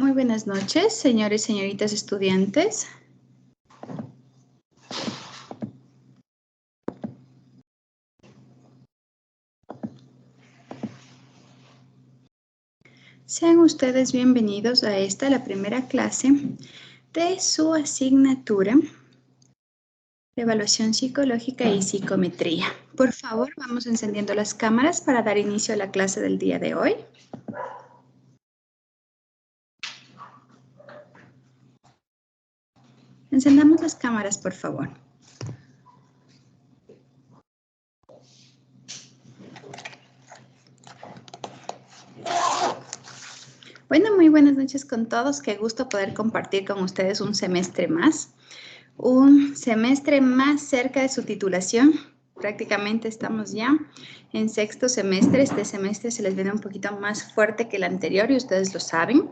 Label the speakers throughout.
Speaker 1: Muy buenas noches, señores y señoritas estudiantes. Sean ustedes bienvenidos a esta, la primera clase de su asignatura de evaluación psicológica y psicometría. Por favor, vamos encendiendo las cámaras para dar inicio a la clase del día de hoy. Encendamos las cámaras, por favor. Bueno, muy buenas noches con todos. Qué gusto poder compartir con ustedes un semestre más. Un semestre más cerca de su titulación. Prácticamente estamos ya en sexto semestre. Este semestre se les viene un poquito más fuerte que el anterior y ustedes lo saben.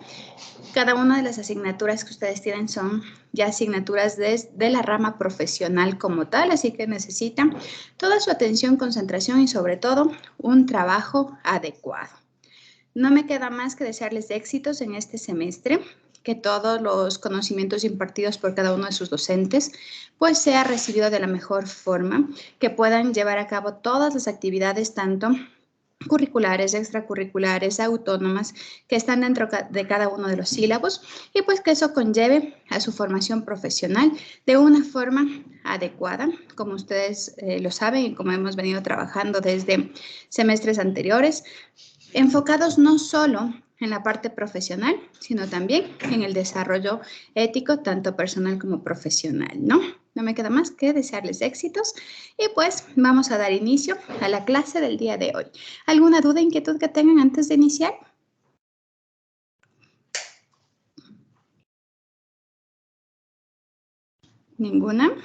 Speaker 1: Cada una de las asignaturas que ustedes tienen son ya asignaturas de la rama profesional como tal, así que necesitan toda su atención, concentración y sobre todo un trabajo adecuado. No me queda más que desearles éxitos en este semestre, que todos los conocimientos impartidos por cada uno de sus docentes pues sea recibido de la mejor forma, que puedan llevar a cabo todas las actividades tanto curriculares, extracurriculares, autónomas, que están dentro de cada uno de los sílabos y pues que eso conlleve a su formación profesional de una forma adecuada, como ustedes lo saben y como hemos venido trabajando desde semestres anteriores, enfocados no solo en la parte profesional, sino también en el desarrollo ético, tanto personal como profesional, ¿no? No me queda más que desearles éxitos y pues vamos a dar inicio a la clase del día de hoy. ¿Alguna duda, inquietud que tengan antes de iniciar? ¿Ninguna?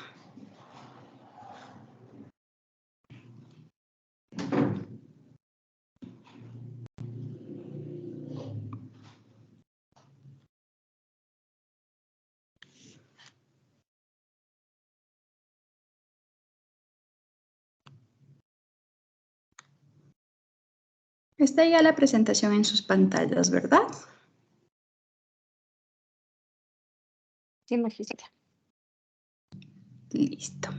Speaker 1: Está ya la presentación en sus pantallas, ¿verdad?
Speaker 2: Sí, magistra.
Speaker 1: Listo.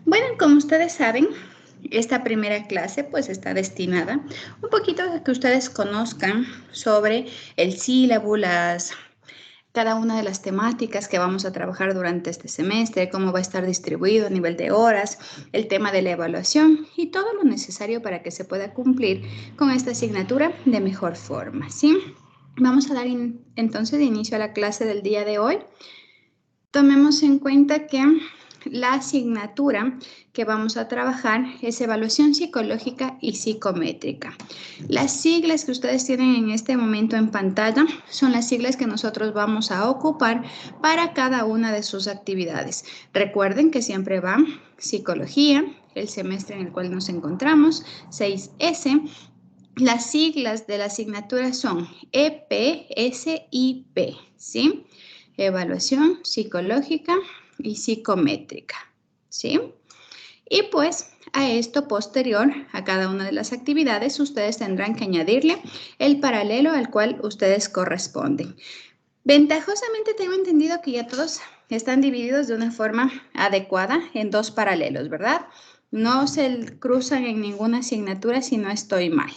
Speaker 1: Bueno, como ustedes saben, esta primera clase pues está destinada un poquito a que ustedes conozcan sobre el sílabo, cada una de las temáticas que vamos a trabajar durante este semestre, cómo va a estar distribuido a nivel de horas, el tema de la evaluación y todo lo necesario para que se pueda cumplir con esta asignatura de mejor forma, ¿sí? Vamos a dar entonces inicio a la clase del día de hoy. Tomemos en cuenta que la asignatura que vamos a trabajar es evaluación psicológica y psicométrica. Las siglas que ustedes tienen en este momento en pantalla son las siglas que nosotros vamos a ocupar para cada una de sus actividades. Recuerden que siempre va psicología, el semestre en el cual nos encontramos, 6S. Las siglas de la asignatura son EP, SIP, ¿sí? Evaluación psicológica y psicométrica, ¿sí? Y pues a esto posterior, a cada una de las actividades, ustedes tendrán que añadirle el paralelo al cual ustedes corresponden. Ventajosamente tengo entendido que ya todos están divididos de una forma adecuada en dos paralelos, ¿verdad? No se cruzan en ninguna asignatura si no estoy mal.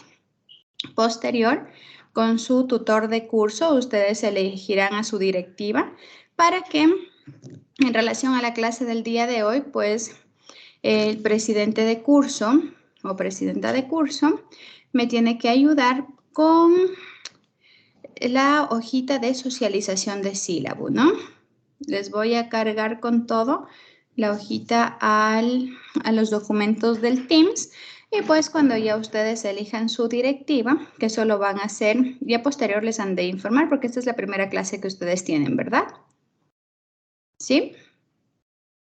Speaker 1: Posterior, con su tutor de curso, ustedes elegirán a su directiva para que, en relación a la clase del día de hoy, pues el presidente de curso o presidenta de curso me tiene que ayudar con la hojita de socialización de sílabo, ¿no? Les voy a cargar con todo la hojita a los documentos del Teams. Y pues cuando ya ustedes elijan su directiva, que eso lo van a hacer, ya posterior les han de informar porque esta es la primera clase que ustedes tienen, ¿verdad? ¿Sí?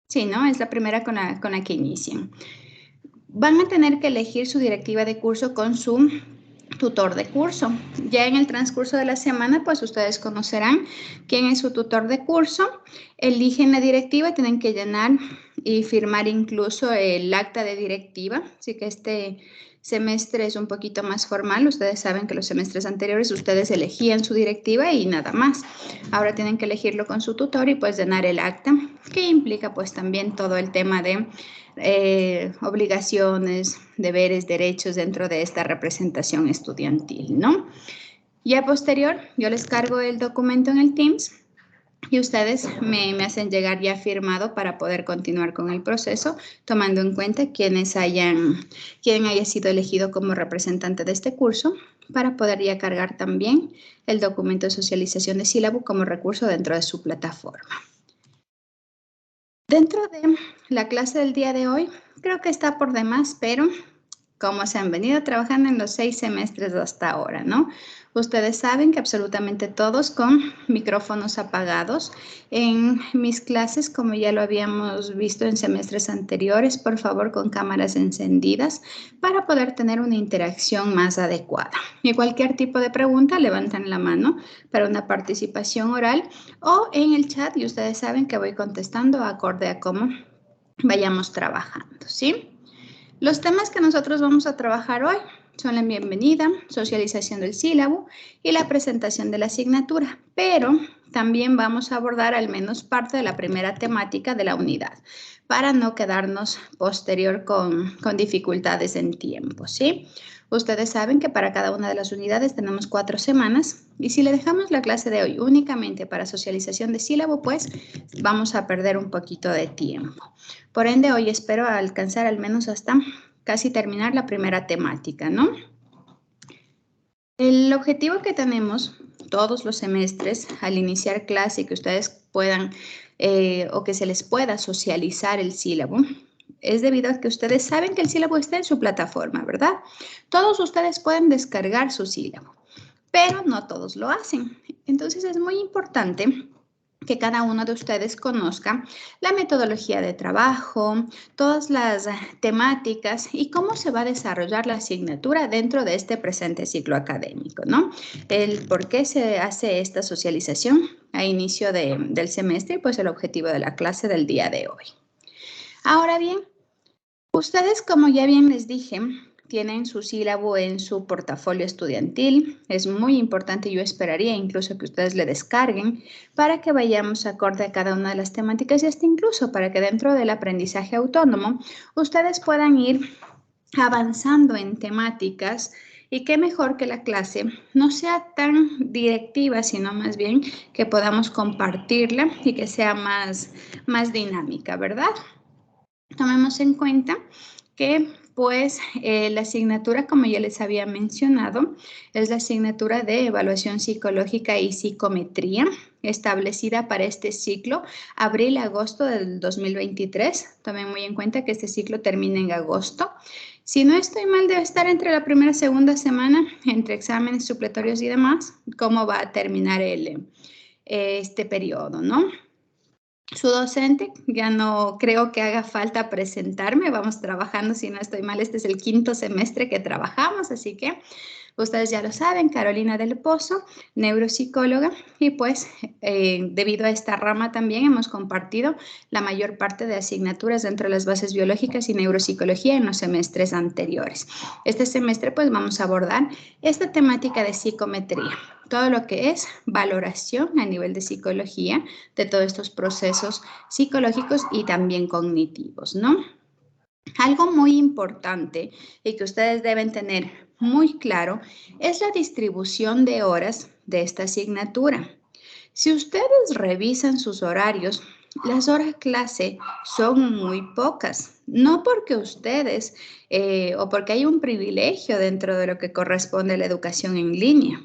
Speaker 1: Sí, ¿no? Es la primera con la que inician. Van a tener que elegir su directiva de curso con su tutor de curso. Ya en el transcurso de la semana, pues ustedes conocerán quién es su tutor de curso, eligen la directiva, tienen que llenar y firmar incluso el acta de directiva. Así que este semestre es un poquito más formal. Ustedes saben que los semestres anteriores ustedes elegían su directiva y nada más. Ahora tienen que elegirlo con su tutor y pues llenar el acta, que implica pues también todo el tema de obligaciones, deberes, derechos dentro de esta representación estudiantil, ¿no? Ya posterior, yo les cargo el documento en el Teams y ustedes me hacen llegar ya firmado para poder continuar con el proceso, tomando en cuenta quien haya sido elegido como representante de este curso, para poder ya cargar también el documento de socialización de sílabo como recurso dentro de su plataforma. Dentro de la clase del día de hoy, creo que está por demás, pero como se han venido trabajando en los 6 semestres hasta ahora, ¿no? Ustedes saben que absolutamente todos con micrófonos apagados. En mis clases, como ya lo habíamos visto en semestres anteriores, por favor con cámaras encendidas para poder tener una interacción más adecuada. Y cualquier tipo de pregunta, levantan la mano para una participación oral o en el chat y ustedes saben que voy contestando acorde a cómo vayamos trabajando, ¿sí? Los temas que nosotros vamos a trabajar hoy son la bienvenida, socialización del sílabo y la presentación de la asignatura, pero también vamos a abordar al menos parte de la primera temática de la unidad para no quedarnos posterior con dificultades en tiempo, ¿sí? Ustedes saben que para cada una de las unidades tenemos 4 semanas y si le dejamos la clase de hoy únicamente para socialización de sílabo, pues vamos a perder un poquito de tiempo. Por ende, hoy espero alcanzar al menos hasta casi terminar la primera temática, ¿no? El objetivo que tenemos todos los semestres al iniciar clase y que ustedes puedan o que se les pueda socializar el sílabo es debido a que ustedes saben que el sílabo está en su plataforma, ¿verdad? Todos ustedes pueden descargar su sílabo, pero no todos lo hacen. Entonces es muy importante que cada uno de ustedes conozca la metodología de trabajo, todas las temáticas y cómo se va a desarrollar la asignatura dentro de este presente ciclo académico, ¿no? El por qué se hace esta socialización a inicio del semestre y pues el objetivo de la clase del día de hoy. Ahora bien, ustedes, como ya bien les dije, tienen su sílabo en su portafolio estudiantil. Es muy importante, yo esperaría incluso que ustedes le descarguen para que vayamos acorde a cada una de las temáticas y hasta incluso para que dentro del aprendizaje autónomo ustedes puedan ir avanzando en temáticas y qué mejor que la clase no sea tan directiva, sino más bien que podamos compartirla y que sea más dinámica, ¿verdad? Tomemos en cuenta que pues la asignatura, como ya les había mencionado, es la asignatura de evaluación psicológica y psicometría establecida para este ciclo, abril-agosto del 2023. Tomen muy en cuenta que este ciclo termina en agosto. Si no estoy mal, debe estar entre la primera y segunda semana, entre exámenes supletorios y demás, cómo va a terminar este periodo, ¿no? Su docente, ya no creo que haga falta presentarme, vamos trabajando, si no estoy mal, este es el 5º semestre que trabajamos, así que ustedes ya lo saben, Carolina del Pozo, neuropsicóloga, y pues debido a esta rama también hemos compartido la mayor parte de asignaturas dentro de las bases biológicas y neuropsicología en los semestres anteriores. Este semestre pues vamos a abordar esta temática de psicometría, todo lo que es valoración a nivel de psicología de todos estos procesos psicológicos y también cognitivos, ¿no? Algo muy importante y que ustedes deben tener muy claro es la distribución de horas de esta asignatura. Si ustedes revisan sus horarios, las horas clase son muy pocas, no porque ustedes o porque hay un privilegio dentro de lo que corresponde a la educación en línea.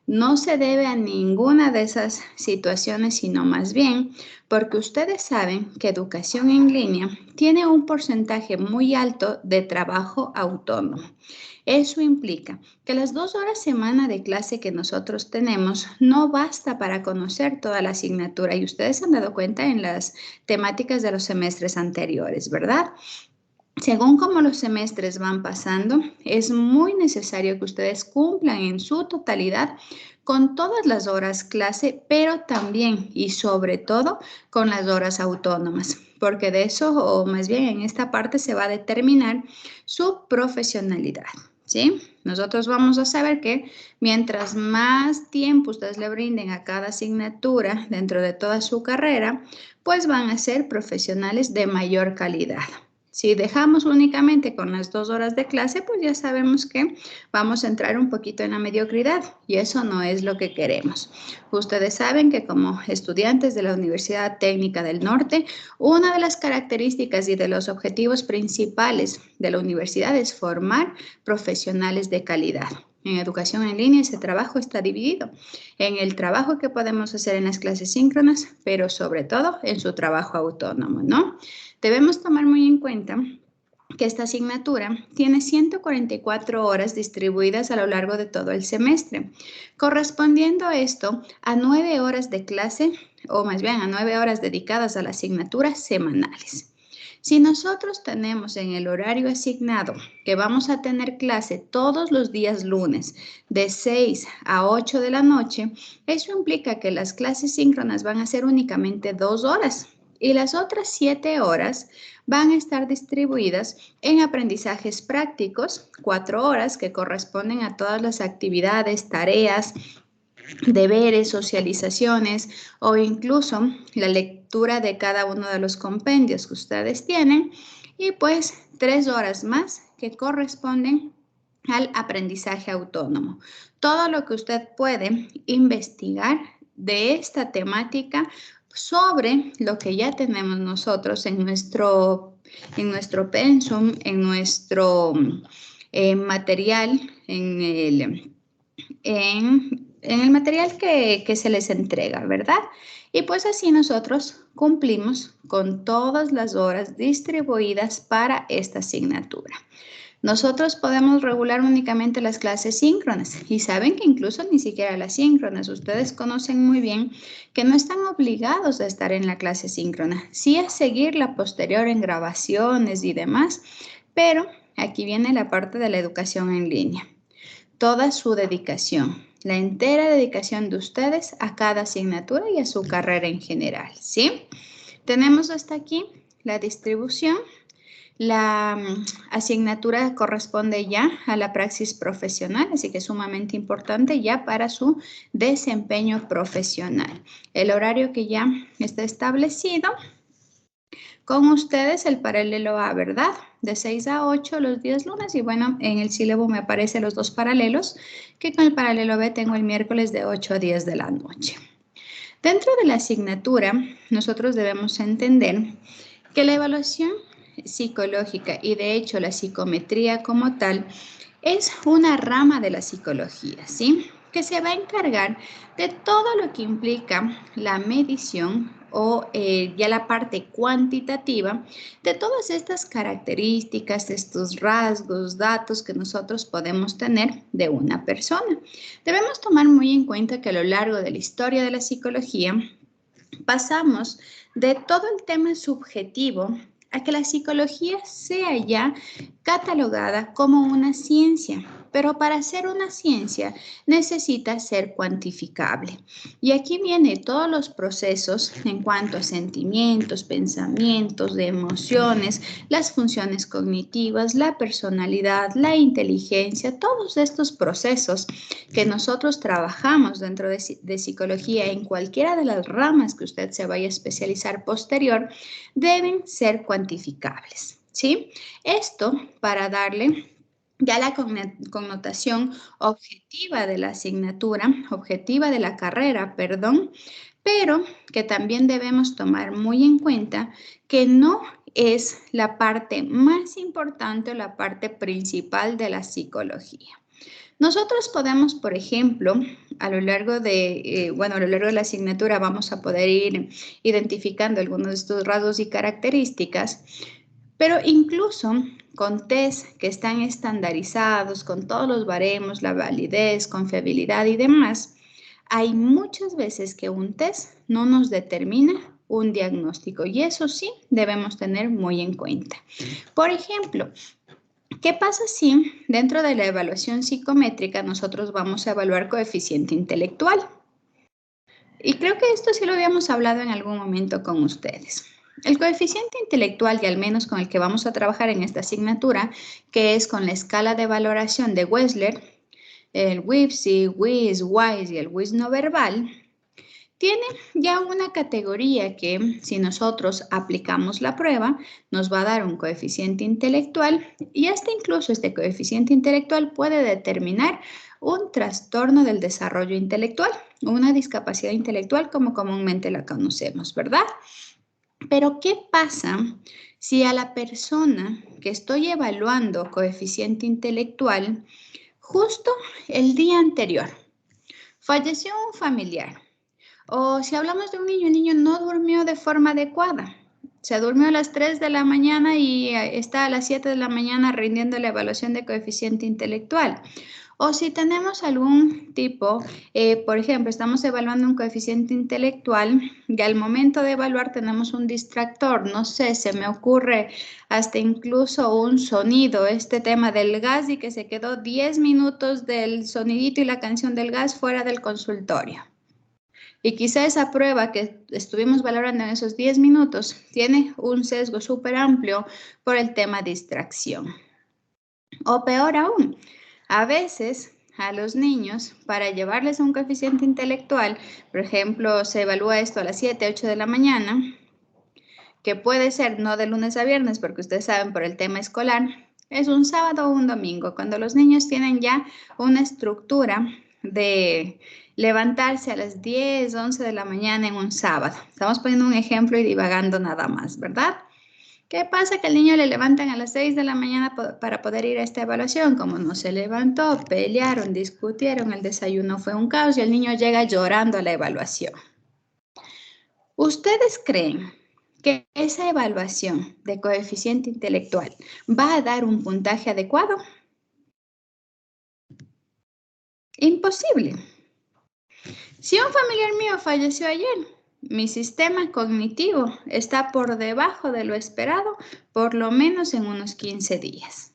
Speaker 1: No se debe a ninguna de esas situaciones, sino más bien porque ustedes saben que educación en línea tiene un porcentaje muy alto de trabajo autónomo. Eso implica que las 2 horas semana de clase que nosotros tenemos no basta para conocer toda la asignatura y ustedes se han dado cuenta en las temáticas de los semestres anteriores, ¿verdad? según como los semestres van pasando, es muy necesario que ustedes cumplan en su totalidad con todas las horas clase, pero también y sobre todo con las horas autónomas, porque de eso, o más bien en esta parte, se va a determinar su profesionalidad, ¿sí? Nosotros vamos a saber que mientras más tiempo ustedes le brinden a cada asignatura dentro de toda su carrera, pues van a ser profesionales de mayor calidad. Si dejamos únicamente con las 2 horas de clase, pues ya sabemos que vamos a entrar un poquito en la mediocridad y eso no es lo que queremos. Ustedes saben que como estudiantes de la Universidad Técnica del Norte, una de las características y de los objetivos principales de la universidad es formar profesionales de calidad. En educación en línea ese trabajo está dividido en el trabajo que podemos hacer en las clases síncronas, pero sobre todo en su trabajo autónomo, ¿no? Debemos tomar muy en cuenta que esta asignatura tiene 144 horas distribuidas a lo largo de todo el semestre, correspondiendo esto a 9 horas de clase, o más bien a 9 horas dedicadas a la asignatura semanales. Si nosotros tenemos en el horario asignado que vamos a tener clase todos los días lunes de 6 a 8 de la noche, eso implica que las clases síncronas van a ser únicamente 2 horas y las otras 7 horas van a estar distribuidas en aprendizajes prácticos, 4 horas que corresponden a todas las actividades, tareas, deberes, socializaciones o incluso la lectura de cada uno de los compendios que ustedes tienen y pues 3 horas más que corresponden al aprendizaje autónomo. Todo lo que usted puede investigar de esta temática sobre lo que ya tenemos nosotros en nuestro pensum, en nuestro material, en el material que se les entrega, ¿verdad? Y pues así nosotros cumplimos con todas las horas distribuidas para esta asignatura. Nosotros podemos regular únicamente las clases síncronas y saben que incluso ni siquiera las síncronas, ustedes conocen muy bien que no están obligados a estar en la clase síncrona, sí a seguir la posterior en grabaciones y demás, pero aquí viene la parte de la educación en línea. Toda su dedicación, la entera dedicación de ustedes a cada asignatura y a su carrera en general, ¿sí? Tenemos hasta aquí la distribución. La asignatura corresponde ya a la praxis profesional, así que es sumamente importante ya para su desempeño profesional. El horario que ya está establecido con ustedes, el paralelo A, ¿verdad? De 6 a 8 los días lunes y bueno, en el sílabo me aparecen los 2 paralelos, que con el paralelo B tengo el miércoles de 8 a 10 de la noche. Dentro de la asignatura, nosotros debemos entender que la evaluación psicológica y de hecho la psicometría como tal es una rama de la psicología, ¿sí? Que se va a encargar de todo lo que implica la medición o ya la parte cuantitativa de todas estas características, estos rasgos, datos que nosotros podemos tener de una persona. Debemos tomar muy en cuenta que a lo largo de la historia de la psicología pasamos de todo el tema subjetivo a que la psicología sea ya catalogada como una ciencia, pero para ser una ciencia necesita ser cuantificable. Y aquí vienen todos los procesos en cuanto a sentimientos, pensamientos, de emociones, las funciones cognitivas, la personalidad, la inteligencia, todos estos procesos que nosotros trabajamos dentro de psicología en cualquiera de las ramas que usted se vaya a especializar posterior, deben ser cuantificables, ¿sí? Esto para darle ya la connotación objetiva de la asignatura, objetiva de la carrera, perdón, pero que también debemos tomar muy en cuenta que no es la parte más importante o la parte principal de la psicología. Nosotros podemos, por ejemplo, a lo largo de, a lo largo de la asignatura vamos a poder ir identificando algunos de estos rasgos y características, pero incluso con test que están estandarizados, con todos los baremos, la validez, confiabilidad y demás, hay muchas veces que un test no nos determina un diagnóstico. Y eso sí debemos tener muy en cuenta. Por ejemplo, ¿qué pasa si dentro de la evaluación psicométrica nosotros vamos a evaluar coeficiente intelectual? Y creo que esto sí lo habíamos hablado en algún momento con ustedes. El coeficiente intelectual, y al menos con el que vamos a trabajar en esta asignatura, que es con la escala de valoración de Wechsler, el WIPSI, WIS, WISE y el WIS no verbal, tiene ya una categoría que si nosotros aplicamos la prueba nos va a dar un coeficiente intelectual y hasta incluso este coeficiente intelectual puede determinar un trastorno del desarrollo intelectual, una discapacidad intelectual como comúnmente la conocemos, ¿verdad? Pero ¿qué pasa si a la persona que estoy evaluando coeficiente intelectual justo el día anterior falleció un familiar? O si hablamos de un niño, el niño no durmió de forma adecuada. Se durmió a las 3 de la mañana y está a las 7 de la mañana rindiendo la evaluación de coeficiente intelectual. O si tenemos algún tipo, por ejemplo, estamos evaluando un coeficiente intelectual y al momento de evaluar tenemos un distractor, no sé, se me ocurre hasta incluso un sonido, este tema del gas y que se quedó 10 minutos del sonidito y la canción del gas fuera del consultorio. Y quizá esa prueba que estuvimos valorando en esos 10 minutos tiene un sesgo súper amplio por el tema distracción. O peor aún, a veces a los niños, para llevarles un coeficiente intelectual, por ejemplo, se evalúa esto a las 7, 8 de la mañana, que puede ser no de lunes a viernes, porque ustedes saben por el tema escolar, es un sábado o un domingo, cuando los niños tienen ya una estructura de levantarse a las 10, 11 de la mañana en un sábado. Estamos poniendo un ejemplo y divagando nada más, ¿verdad? ¿Qué pasa? Que al niño le levantan a las 6 de la mañana para poder ir a esta evaluación. Como no se levantó, pelearon, discutieron, el desayuno fue un caos y el niño llega llorando a la evaluación. ¿Ustedes creen que esa evaluación de coeficiente intelectual va a dar un puntaje adecuado? Imposible. Si un familiar mío falleció ayer, mi sistema cognitivo está por debajo de lo esperado, por lo menos en unos 15 días.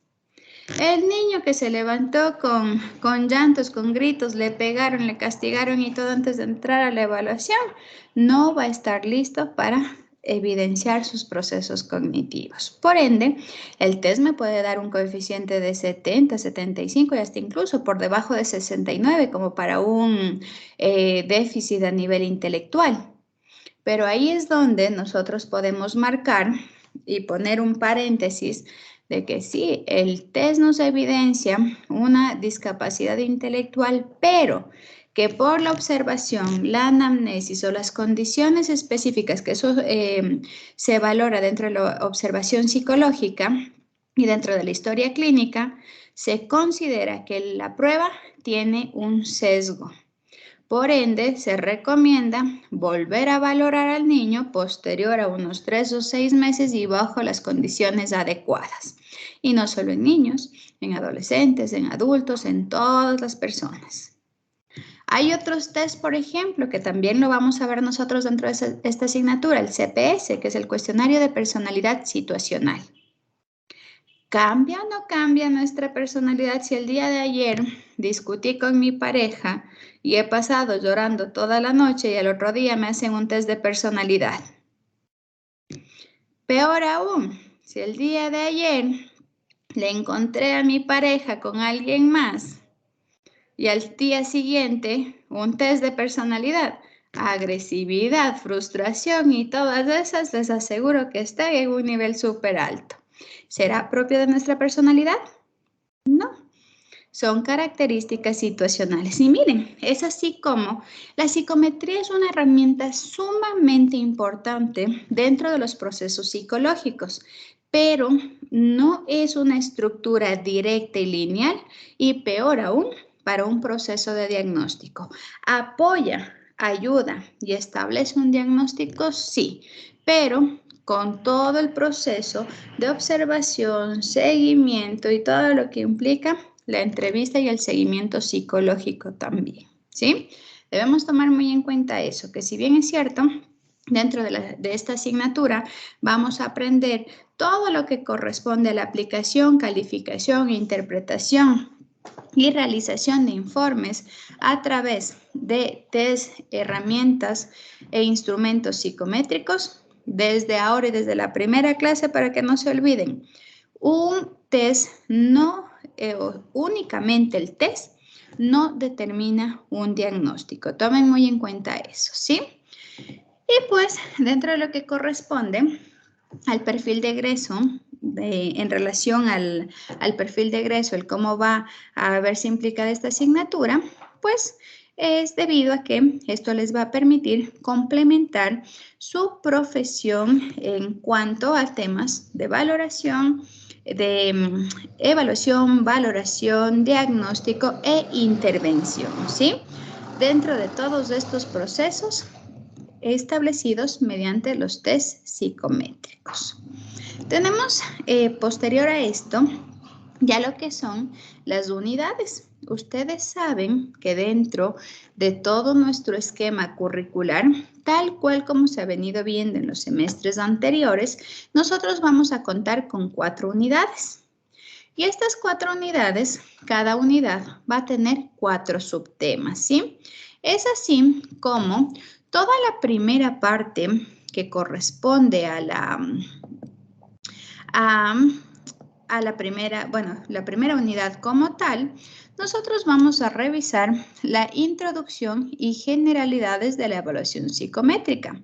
Speaker 1: El niño que se levantó con llantos, con gritos, le pegaron, le castigaron y todo antes de entrar a la evaluación, no va a estar listo para evidenciar sus procesos cognitivos. Por ende, el test me puede dar un coeficiente de 70, 75 y hasta incluso por debajo de 69 como para un déficit a nivel intelectual. Pero ahí es donde nosotros podemos marcar y poner un paréntesis de que sí, el test nos evidencia una discapacidad intelectual, pero que por la observación, la anamnesis o las condiciones específicas, que eso se valora dentro de la observación psicológica y dentro de la historia clínica, se considera que la prueba tiene un sesgo. Por ende, se recomienda volver a valorar al niño posterior a unos 3 o 6 meses y bajo las condiciones adecuadas. Y no solo en niños, en adolescentes, en adultos, en todas las personas. Hay otros test, por ejemplo, que también lo vamos a ver nosotros dentro de esta asignatura, el CPS, que es el cuestionario de personalidad situacional. ¿Cambia o no cambia nuestra personalidad si el día de ayer discutí con mi pareja y he pasado llorando toda la noche y al otro día me hacen un test de personalidad? Peor aún, si el día de ayer le encontré a mi pareja con alguien más y al día siguiente un test de personalidad, agresividad, frustración y todas esas, les aseguro que está en un nivel súper alto. ¿Será propio de nuestra personalidad? No, son características situacionales. Y miren, es así como la psicometría es una herramienta sumamente importante dentro de los procesos psicológicos, pero no es una estructura directa y lineal y peor aún para un proceso de diagnóstico. ¿Apoya, ayuda y establece un diagnóstico? Sí, pero con todo el proceso de observación, seguimiento y todo lo que implica la entrevista y el seguimiento psicológico también, ¿sí? Debemos tomar muy en cuenta eso, que si bien es cierto Dentro de esta asignatura vamos a aprender todo lo que corresponde a la aplicación, calificación, interpretación y realización de informes a través de test, herramientas e instrumentos psicométricos desde ahora y desde la primera clase para que no se olviden. Un test no, únicamente el test no determina un diagnóstico. Tomen muy en cuenta eso, ¿sí? Y pues dentro de lo que corresponde al perfil de egreso, en relación al perfil de egreso, el cómo va a verse implicada esta asignatura, pues es debido a que esto les va a permitir complementar su profesión en cuanto a temas de valoración, de evaluación, valoración, diagnóstico e intervención, ¿sí? Dentro de todos estos procesos establecidos mediante los test psicométricos. Tenemos posterior a esto ya lo que son las unidades. Ustedes saben que dentro de todo nuestro esquema curricular, tal cual como se ha venido viendo en los semestres anteriores, nosotros vamos a contar con 4 unidades. Y estas 4 unidades, cada unidad va a tener 4 subtemas, ¿sí? Es así como toda la primera parte que corresponde a la primera unidad como tal, nosotros vamos a revisar la introducción y generalidades de la evaluación psicométrica.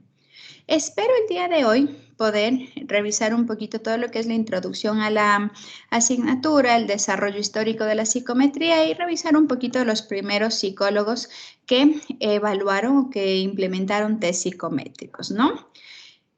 Speaker 1: Espero el día de hoy poder revisar un poquito todo lo que es la introducción a la asignatura, el desarrollo histórico de la psicometría y revisar un poquito los primeros psicólogos que evaluaron o que implementaron test psicométricos, ¿no?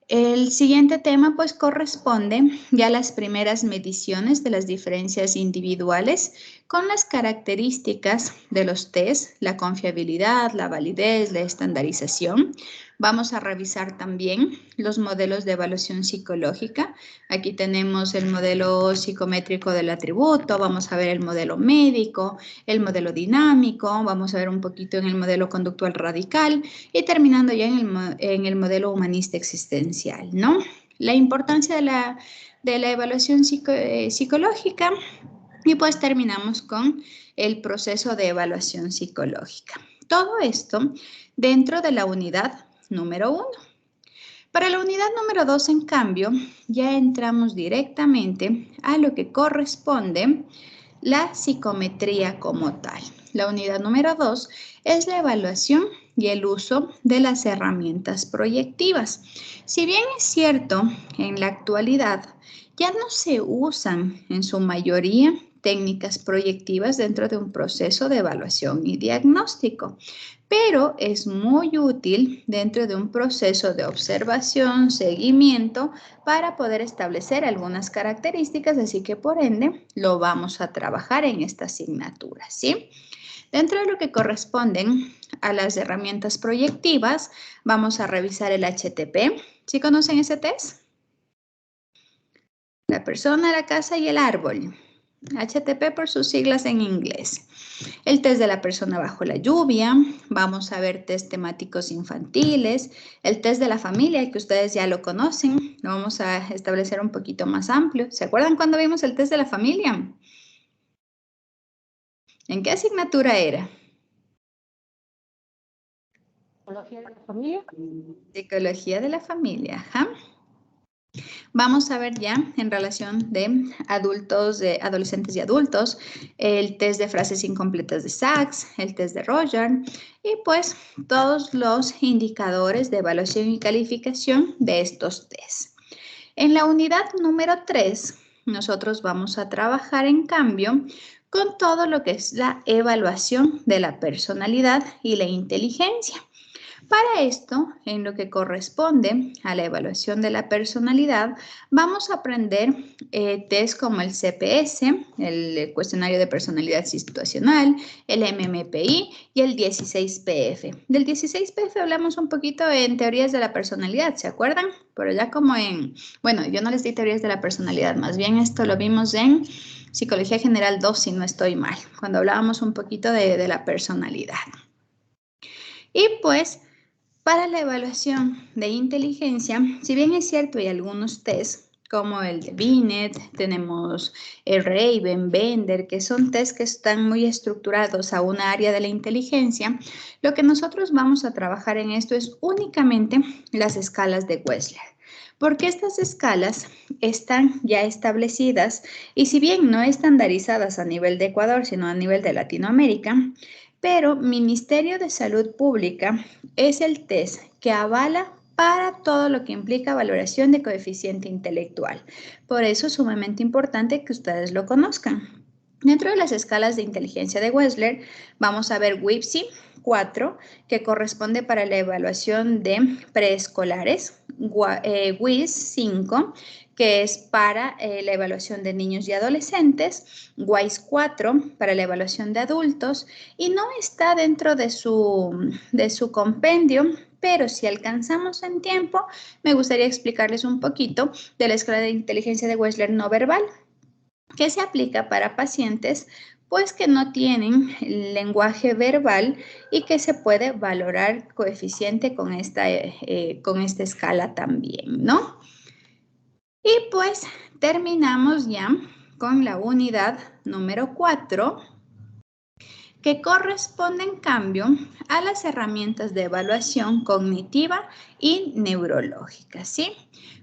Speaker 1: El siguiente tema pues corresponde ya a las primeras mediciones de las diferencias individuales con las características de los test, la confiabilidad, la validez, la estandarización. Vamos a revisar también los modelos de evaluación psicológica. Aquí tenemos el modelo psicométrico del atributo, vamos a ver el modelo médico, el modelo dinámico, vamos a ver un poquito en el modelo conductual radical y terminando ya en el modelo humanista existencial, ¿no? La importancia de la evaluación psicológica y pues terminamos con el proceso de evaluación psicológica. Todo esto dentro de la unidad número 1. Para la unidad número 2, en cambio, ya entramos directamente a lo que corresponde la psicometría como tal. La unidad número 2 es la evaluación y el uso de las herramientas proyectivas. Si bien es cierto, en la actualidad ya no se usan en su mayoría técnicas proyectivas dentro de un proceso de evaluación y diagnóstico, pero es muy útil dentro de un proceso de observación, seguimiento, para poder establecer algunas características, así que por ende lo vamos a trabajar en esta asignatura, ¿sí? Dentro de lo que corresponden a las herramientas proyectivas, vamos a revisar el HTP. ¿Sí conocen ese test? La persona, la casa y el árbol. HTP por sus siglas en inglés. El test de la persona bajo la lluvia, vamos a ver test temáticos infantiles, el test de la familia que ustedes ya lo conocen, lo vamos a establecer un poquito más amplio. ¿Se acuerdan cuando vimos el test de la familia? ¿En qué asignatura era?
Speaker 2: Psicología de la familia.
Speaker 1: Psicología de la familia, ajá. Vamos a ver ya en relación de adultos, de adolescentes y adultos, el test de frases incompletas de Sachs, el test de Roger y pues todos los indicadores de evaluación y calificación de estos tests. En la unidad número 3, nosotros vamos a trabajar en cambio con todo lo que es la evaluación de la personalidad y la inteligencia. Para esto, en lo que corresponde a la evaluación de la personalidad, vamos a aprender test como el CPS, el cuestionario de personalidad situacional, el MMPI y el 16PF. Del 16PF hablamos un poquito en teorías de la personalidad, ¿se acuerdan? Pero ya como bueno, yo no les di teorías de la personalidad, más bien esto lo vimos en Psicología General 2, si no estoy mal, cuando hablábamos un poquito de la personalidad. Y pues, Para la evaluación de inteligencia, si bien es cierto hay algunos tests, como el de Binet, tenemos el Raven, Bender, que son test que están muy estructurados a una área de la inteligencia, lo que nosotros vamos a trabajar en esto es únicamente las escalas de Wechsler. Porque estas escalas están ya establecidas y si bien no estandarizadas a nivel de Ecuador, sino a nivel de Latinoamérica, pero Ministerio de Salud Pública es el test que avala para todo lo que implica valoración de coeficiente intelectual. Por eso es sumamente importante que ustedes lo conozcan. Dentro de las escalas de inteligencia de Wechsler, vamos a ver WIPSI 4, que corresponde para la evaluación de preescolares, WIS 5, que es para la evaluación de niños y adolescentes, WISE 4 para la evaluación de adultos, y no está dentro de su compendio, pero si alcanzamos en tiempo, me gustaría explicarles un poquito de la escala de inteligencia de Wechsler no verbal, que se aplica para pacientes pues que no tienen lenguaje verbal y que se puede valorar coeficiente con esta escala también, ¿no? Y pues terminamos ya con la unidad número 4, que corresponde en cambio a las herramientas de evaluación cognitiva y neurológica, ¿sí?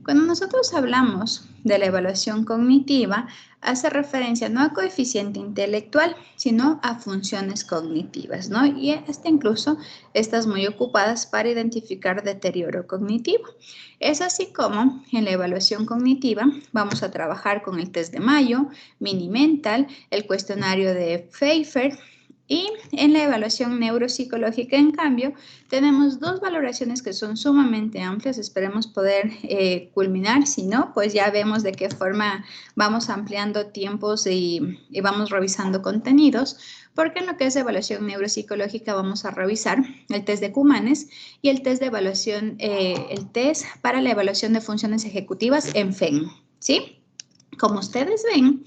Speaker 1: Cuando nosotros hablamos de la evaluación cognitiva, hace referencia no a coeficiente intelectual, sino a funciones cognitivas, ¿no? Y hasta incluso estas muy ocupadas para identificar deterioro cognitivo. Es así como en la evaluación cognitiva vamos a trabajar con el test de Mayo, Mini-Mental, el cuestionario de Pfeiffer. Y en la evaluación neuropsicológica, en cambio, tenemos dos valoraciones que son sumamente amplias. Esperemos poder culminar. Si no, pues ya vemos de qué forma vamos ampliando tiempos y vamos revisando contenidos. Porque en lo que es evaluación neuropsicológica vamos a revisar el test de Cumanes y el test de evaluación, el test para la evaluación de funciones ejecutivas en FEN, ¿sí? Como ustedes ven,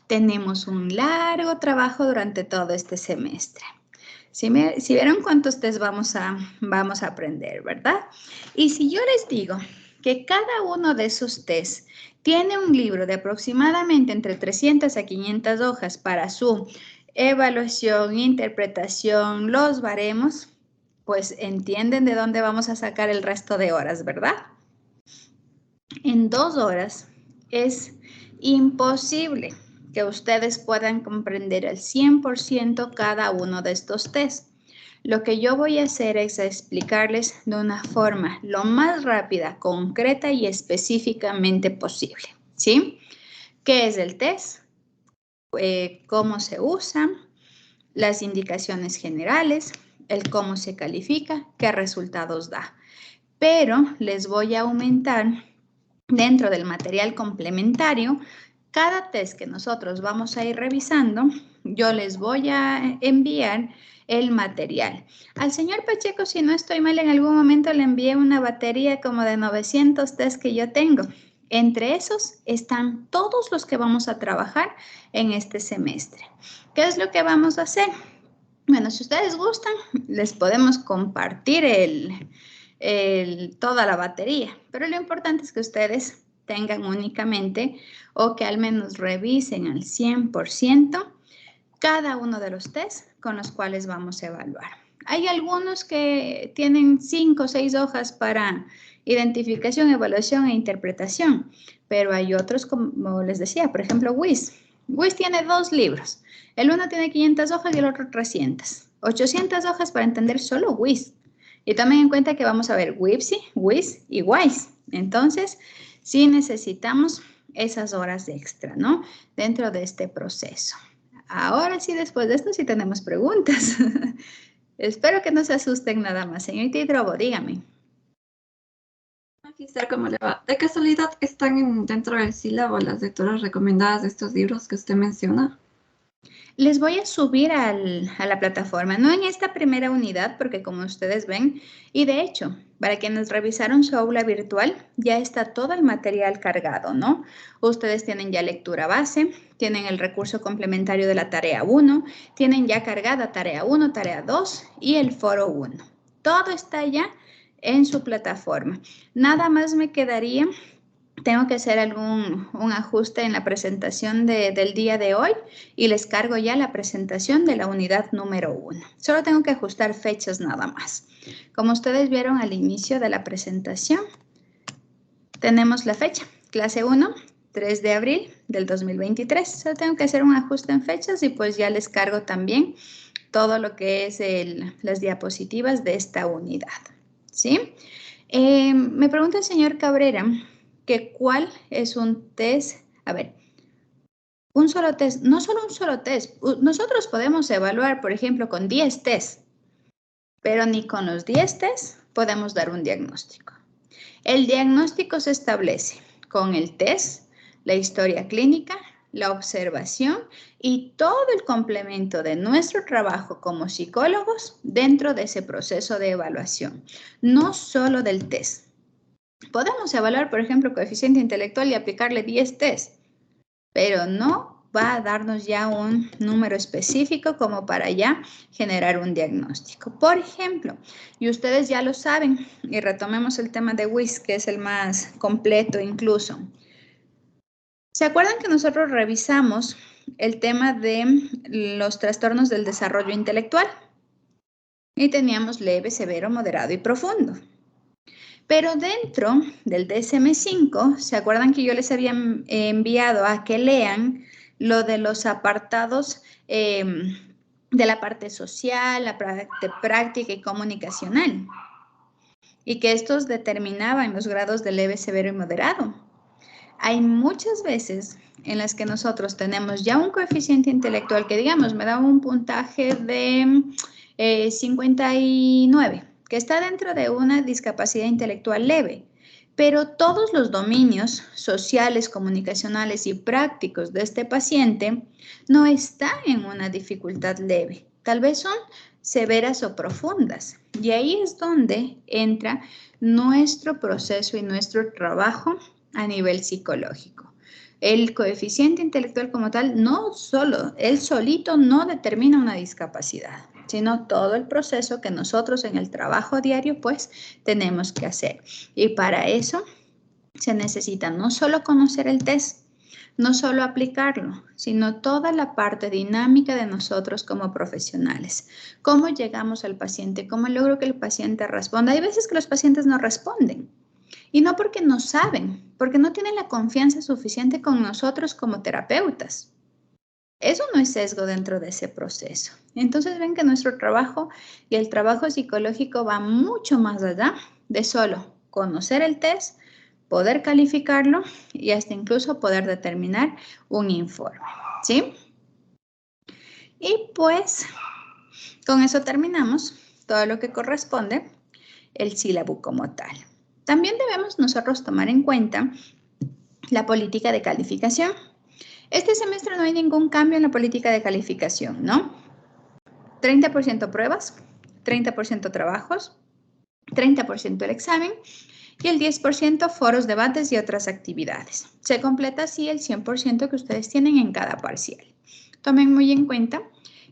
Speaker 1: tenemos un largo trabajo durante todo este semestre. Si vieron cuántos test vamos a aprender, ¿verdad? Y si yo les digo que cada uno de esos test tiene un libro de aproximadamente entre 300 a 500 hojas para su evaluación, interpretación, los baremos, pues entienden de dónde vamos a sacar el resto de horas, ¿verdad? En 2 horas es imposible que ustedes puedan comprender al 100% cada uno de estos tests. Lo que yo voy a hacer es explicarles de una forma lo más rápida, concreta y específicamente posible, ¿sí? ¿Qué es el test? ¿Cómo se usa? Las indicaciones generales, el cómo se califica, qué resultados da. Pero les voy a aumentar dentro del material complementario. Cada test que nosotros vamos a ir revisando, yo les voy a enviar el material. Al señor Pacheco, si no estoy mal, en algún momento le envié una batería como de 900 test que yo tengo. Entre esos están todos los que vamos a trabajar en este semestre. ¿Qué es lo que vamos a hacer? Bueno, si ustedes gustan, les podemos compartir toda la batería, pero lo importante es que ustedes tengan únicamente o que al menos revisen al 100% cada uno de los tests con los cuales vamos a evaluar. Hay algunos que tienen 5 o 6 hojas para identificación, evaluación e interpretación, pero hay otros, como les decía, por ejemplo, WIS. WIS tiene 2 libros. El uno tiene 500 hojas y el otro 300. 800 hojas para entender solo WIS. Y tomen en cuenta que vamos a ver WIPSI, WIS y WISE. Entonces, sí necesitamos esas horas extra, ¿no? Dentro de este proceso. Ahora sí, después de esto, sí tenemos preguntas. Espero que no se asusten nada más. Señorita Hidrobo, dígame.
Speaker 3: Magister, ¿cómo le va? ¿De casualidad están dentro del sílabo las lecturas recomendadas de estos libros que usted menciona?
Speaker 1: Les voy a subir a la plataforma, no en esta primera unidad, porque como ustedes ven, y de hecho, para quienes revisaron su aula virtual, ya está todo el material cargado, ¿no? Ustedes tienen ya lectura base, tienen el recurso complementario de la tarea 1, tienen ya cargada tarea 1, tarea 2 y el foro 1. Todo está ya en su plataforma. Nada más me quedaría, tengo que hacer un ajuste en la presentación del día de hoy y les cargo ya la presentación de la unidad número 1. Solo tengo que ajustar fechas nada más. Como ustedes vieron al inicio de la presentación, tenemos la fecha, clase 1, 3 de abril del 2023. Solo tengo que hacer un ajuste en fechas y pues ya les cargo también todo lo que es las diapositivas de esta unidad, ¿sí? Me pregunta el señor Cabrera que cuál es un test. A ver, un solo test, no solo un solo test. Nosotros podemos evaluar, por ejemplo, con 10 tests, pero ni con los 10 tests podemos dar un diagnóstico. El diagnóstico se establece con el test, la historia clínica, la observación y todo el complemento de nuestro trabajo como psicólogos dentro de ese proceso de evaluación, no solo del test. Podemos evaluar, por ejemplo, coeficiente intelectual y aplicarle 10 test, pero no va a darnos ya un número específico como para ya generar un diagnóstico. Por ejemplo, y ustedes ya lo saben, y retomemos el tema de WIS, que es el más completo incluso. ¿Se acuerdan que nosotros revisamos el tema de los trastornos del desarrollo intelectual? Y teníamos leve, severo, moderado y profundo. Pero dentro del DSM-5, ¿se acuerdan que yo les había enviado a que lean lo de los apartados de la parte social, la parte práctica y comunicacional? Y que estos determinaban los grados de leve, severo y moderado. Hay muchas veces en las que nosotros tenemos ya un coeficiente intelectual que, digamos, me da un puntaje de 59, que está dentro de una discapacidad intelectual leve, pero todos los dominios sociales, comunicacionales y prácticos de este paciente no están en una dificultad leve. Tal vez son severas o profundas. Y ahí es donde entra nuestro proceso y nuestro trabajo a nivel psicológico. El coeficiente intelectual como tal, no solo, él solito no determina una discapacidad, sino todo el proceso que nosotros en el trabajo diario pues tenemos que hacer. Y para eso se necesita no solo conocer el test, no solo aplicarlo, sino toda la parte dinámica de nosotros como profesionales. Cómo llegamos al paciente, cómo logro que el paciente responda. Hay veces que los pacientes no responden. Y no porque no saben, porque no tienen la confianza suficiente con nosotros como terapeutas. Eso no es sesgo dentro de ese proceso. Entonces ven que nuestro trabajo y el trabajo psicológico va mucho más allá de solo conocer el test, poder calificarlo y hasta incluso poder determinar un informe, ¿sí? Y pues con eso terminamos todo lo que corresponde el sílabo como tal. También debemos nosotros tomar en cuenta la política de calificación. Este semestre no hay ningún cambio en la política de calificación, ¿no? 30% pruebas, 30% trabajos, 30% el examen y el 10% foros, debates y otras actividades. Se completa así el 100% que ustedes tienen en cada parcial. Tomen muy en cuenta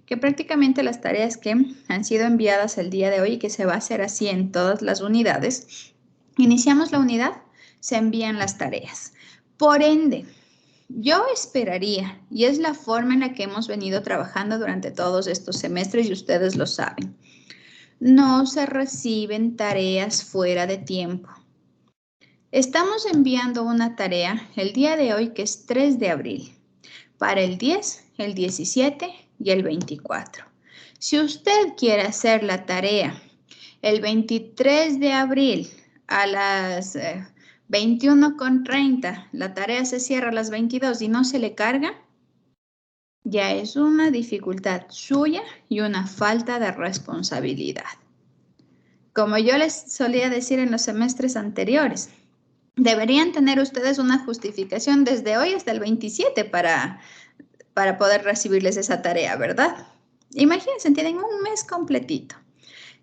Speaker 1: que prácticamente las tareas que han sido enviadas el día de hoy y que se va a hacer así en todas las unidades, iniciamos la unidad, se envían las tareas. Por ende, yo esperaría, y es la forma en la que hemos venido trabajando durante todos estos semestres y ustedes lo saben, no se reciben tareas fuera de tiempo. Estamos enviando una tarea el día de hoy que es 3 de abril, para el 10, el 17 y el 24. Si usted quiere hacer la tarea el 23 de abril a las 21:30, la tarea se cierra a las 22 y no se le carga, ya es una dificultad suya y una falta de responsabilidad. Como yo les solía decir en los semestres anteriores, deberían tener ustedes una justificación desde hoy hasta el 27 para poder recibirles esa tarea, ¿verdad? Imagínense, tienen un mes completito.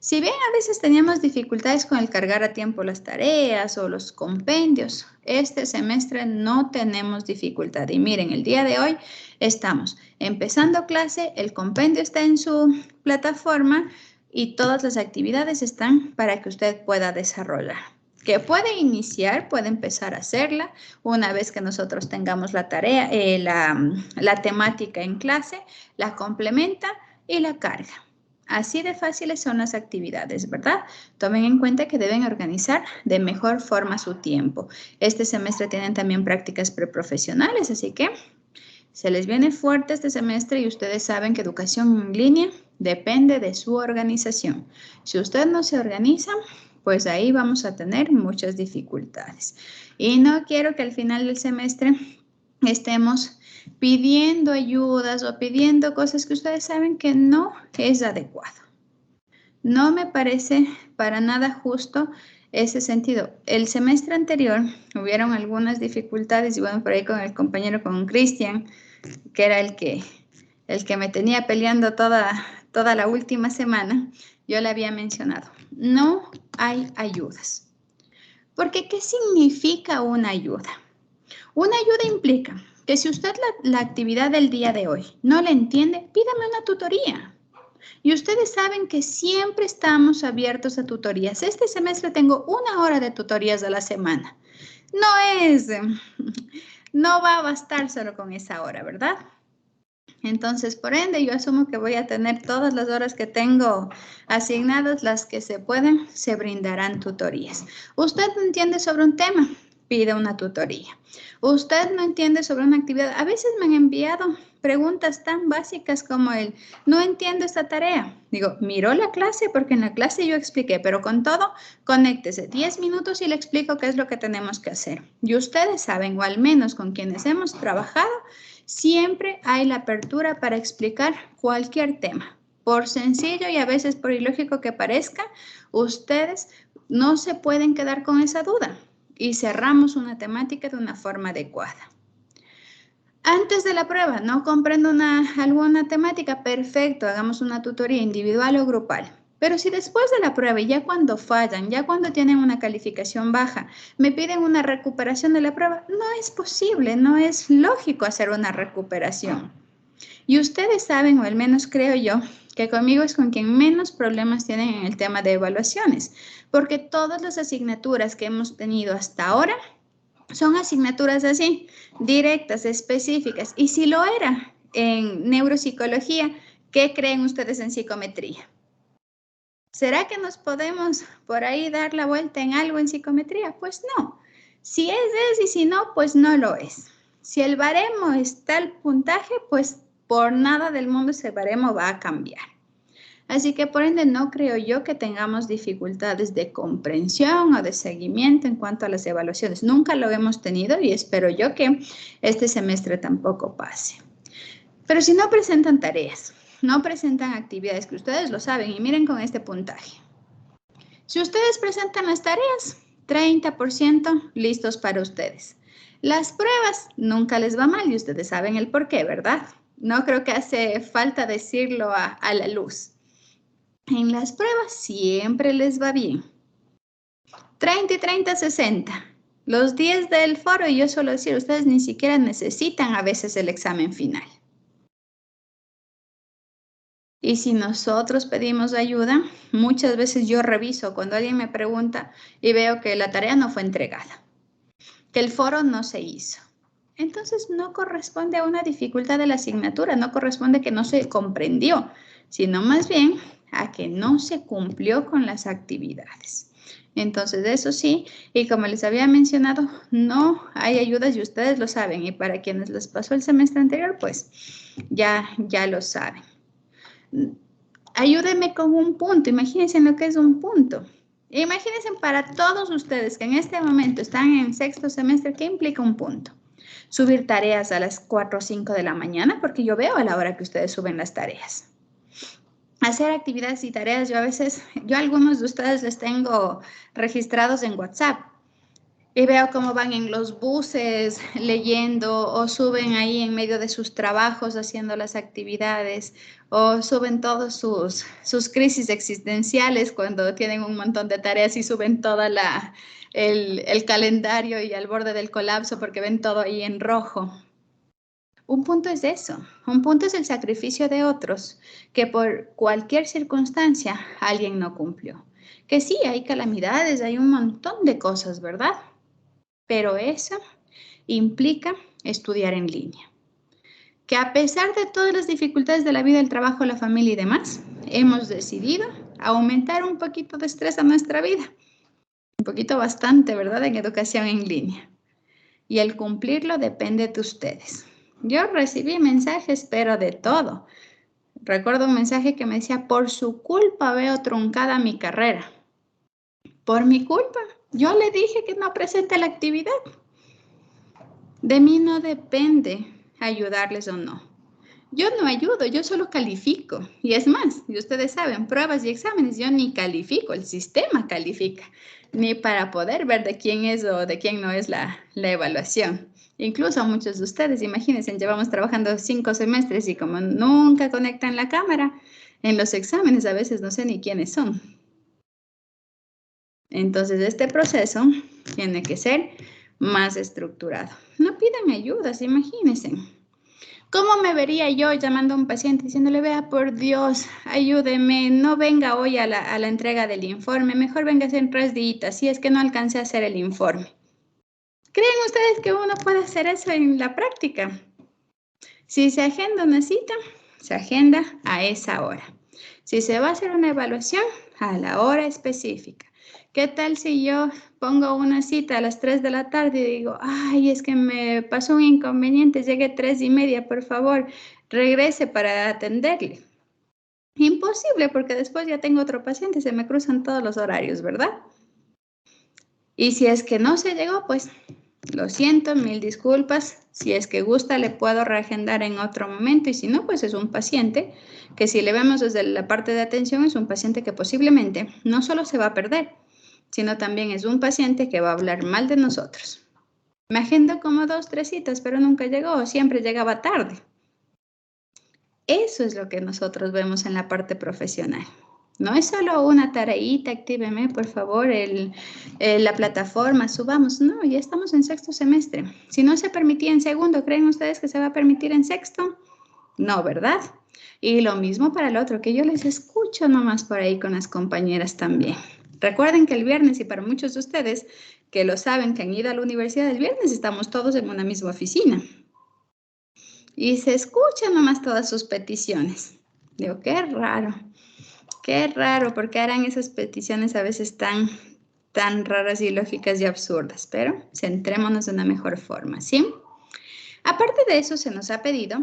Speaker 1: Si bien a veces teníamos dificultades con el cargar a tiempo las tareas o los compendios, este semestre no tenemos dificultad. Y miren, el día de hoy estamos empezando clase, el compendio está en su plataforma, y todas las actividades están para que usted pueda desarrollar. Que puede iniciar, puede empezar a hacerla una vez que nosotros tengamos la tarea, la temática en clase, la complementa y la carga. Así de fáciles son las actividades, ¿verdad? Tomen en cuenta que deben organizar de mejor forma su tiempo. Este semestre tienen también prácticas preprofesionales, así que se les viene fuerte este semestre y ustedes saben que educación en línea depende de su organización. Si usted no se organiza, pues ahí vamos a tener muchas dificultades. Y no quiero que al final del semestre estemos pidiendo ayudas o pidiendo cosas que ustedes saben que no es adecuado. No me parece para nada justo ese sentido. El semestre anterior hubieron algunas dificultades y bueno, por ahí con el compañero, con Cristian, que era el que me tenía peleando toda la última semana, yo le había mencionado, no hay ayudas. Porque, ¿qué significa una ayuda? Una ayuda implica que si usted la actividad del día de hoy no la entiende, pídame una tutoría. Y ustedes saben que siempre estamos abiertos a tutorías. Este semestre tengo 1 hora de tutorías a la semana. No va a bastar solo con esa hora, ¿verdad? Entonces, por ende, yo asumo que voy a tener todas las horas que tengo asignadas, las que se pueden, se brindarán tutorías. Usted no entiende sobre un tema, pide una tutoría. Usted no entiende sobre una actividad. A veces me han enviado preguntas tan básicas como no entiendo esta tarea. Digo, miró la clase porque en la clase yo expliqué, pero con todo, conéctese 10 minutos y le explico qué es lo que tenemos que hacer. Y ustedes saben, o al menos con quienes hemos trabajado, siempre hay la apertura para explicar cualquier tema. Por sencillo y a veces por ilógico que parezca, ustedes no se pueden quedar con esa duda y cerramos una temática de una forma adecuada. Antes de la prueba, no comprendo alguna temática, perfecto, hagamos una tutoría individual o grupal. Pero si después de la prueba, ya cuando fallan, ya cuando tienen una calificación baja, me piden una recuperación de la prueba, no es posible, no es lógico hacer una recuperación. Y ustedes saben, o al menos creo yo, que conmigo es con quien menos problemas tienen en el tema de evaluaciones, porque todas las asignaturas que hemos tenido hasta ahora son asignaturas así, directas, específicas. Y si lo era en neuropsicología, ¿qué creen ustedes en psicometría? ¿Será que nos podemos por ahí dar la vuelta en algo en psicometría? Pues no. Si es y si no, pues no lo es. Si el baremo está el puntaje, pues por nada del mundo ese baremo va a cambiar. Así que por ende no creo yo que tengamos dificultades de comprensión o de seguimiento en cuanto a las evaluaciones. Nunca lo hemos tenido y espero yo que este semestre tampoco pase. Pero si no presentan tareas, no presentan actividades, que ustedes lo saben y miren con este puntaje. Si ustedes presentan las tareas, 30% listos para ustedes. Las pruebas nunca les va mal y ustedes saben el por qué, ¿verdad? No creo que hace falta decirlo a la luz. En las pruebas siempre les va bien. 30 y 30, 60. Los 10 del foro, y yo suelo decir, ustedes ni siquiera necesitan a veces el examen final. Y si nosotros pedimos ayuda, muchas veces yo reviso cuando alguien me pregunta y veo que la tarea no fue entregada, que el foro no se hizo. Entonces no corresponde a una dificultad de la asignatura, no corresponde que no se comprendió, sino más bien a que no se cumplió con las actividades. Entonces, eso sí, y como les había mencionado, no hay ayudas y ustedes lo saben. Y para quienes les pasó el semestre anterior, pues ya lo saben. Ayúdenme con un punto. Imagínense lo que es un punto. Imagínense para todos ustedes que en este momento están en sexto semestre, ¿qué implica un punto? Subir tareas a las 4 o 5 de la mañana, porque yo veo a la hora que ustedes suben las tareas. Hacer actividades y tareas, yo a algunos de ustedes les tengo registrados en WhatsApp y veo cómo van en los buses leyendo o suben ahí en medio de sus trabajos haciendo las actividades o suben todos sus crisis existenciales cuando tienen un montón de tareas y suben toda el calendario y al borde del colapso porque ven todo ahí en rojo. Un punto es eso. Un punto es el sacrificio de otros, que por cualquier circunstancia alguien no cumplió. Que sí, hay calamidades, hay un montón de cosas, ¿verdad? Pero eso implica estudiar en línea. Que a pesar de todas las dificultades de la vida, el trabajo, la familia y demás, hemos decidido aumentar un poquito de estrés a nuestra vida. Un poquito bastante, ¿verdad? En educación en línea. Y el cumplirlo depende de ustedes. Yo recibí mensajes, pero de todo. Recuerdo un mensaje que me decía, por su culpa veo truncada mi carrera. Por mi culpa. Yo le dije que no presente la actividad. De mí no depende ayudarles o no. Yo no ayudo, yo solo califico. Y es más, y ustedes saben, pruebas y exámenes, yo ni califico, el sistema califica, ni para poder ver de quién es o de quién no es la evaluación. Incluso muchos de ustedes, imagínense, llevamos trabajando 5 semestres y como nunca conectan la cámara, en los exámenes a veces no sé ni quiénes son. Entonces, este proceso tiene que ser más estructurado. No pidan ayudas, imagínense. ¿Cómo me vería yo llamando a un paciente diciéndole, vea, por Dios, ayúdeme, no venga hoy a la entrega del informe, mejor venga en 3 días, si es que no alcancé a hacer el informe? ¿Creen ustedes que uno puede hacer eso en la práctica? Si se agenda una cita, se agenda a esa hora. Si se va a hacer una evaluación, a la hora específica. ¿Qué tal si yo pongo una cita a las 3 de la tarde y digo, ay, es que me pasó un inconveniente, llegué 3:30, por favor, regrese para atenderle? Imposible, porque después ya tengo otro paciente, se me cruzan todos los horarios, ¿verdad? Y si es que no se llegó, pues lo siento, mil disculpas. Si es que gusta, le puedo reagendar en otro momento. Y si no, pues es un paciente que si le vemos desde la parte de atención, es un paciente que posiblemente no solo se va a perder, sino también es un paciente que va a hablar mal de nosotros. Me agendo como 2, 3 citas, pero nunca llegó o siempre llegaba tarde. Eso es lo que nosotros vemos en la parte profesional. No es solo una tareita, actíveme por favor la plataforma, subamos. No, ya estamos en 6º semestre. Si no se permitía en 2º, ¿creen ustedes que se va a permitir en 6º? No, ¿verdad? Y lo mismo para el otro, que yo les escucho nomás por ahí con las compañeras también. Recuerden que el viernes, y para muchos de ustedes que lo saben, que han ido a la universidad el viernes, estamos todos en una misma oficina. Y se escuchan nomás todas sus peticiones. Digo, qué raro, porque harán esas peticiones a veces tan raras y ilógicas y absurdas, pero centrémonos de una mejor forma, ¿sí? Aparte de eso, se nos ha pedido,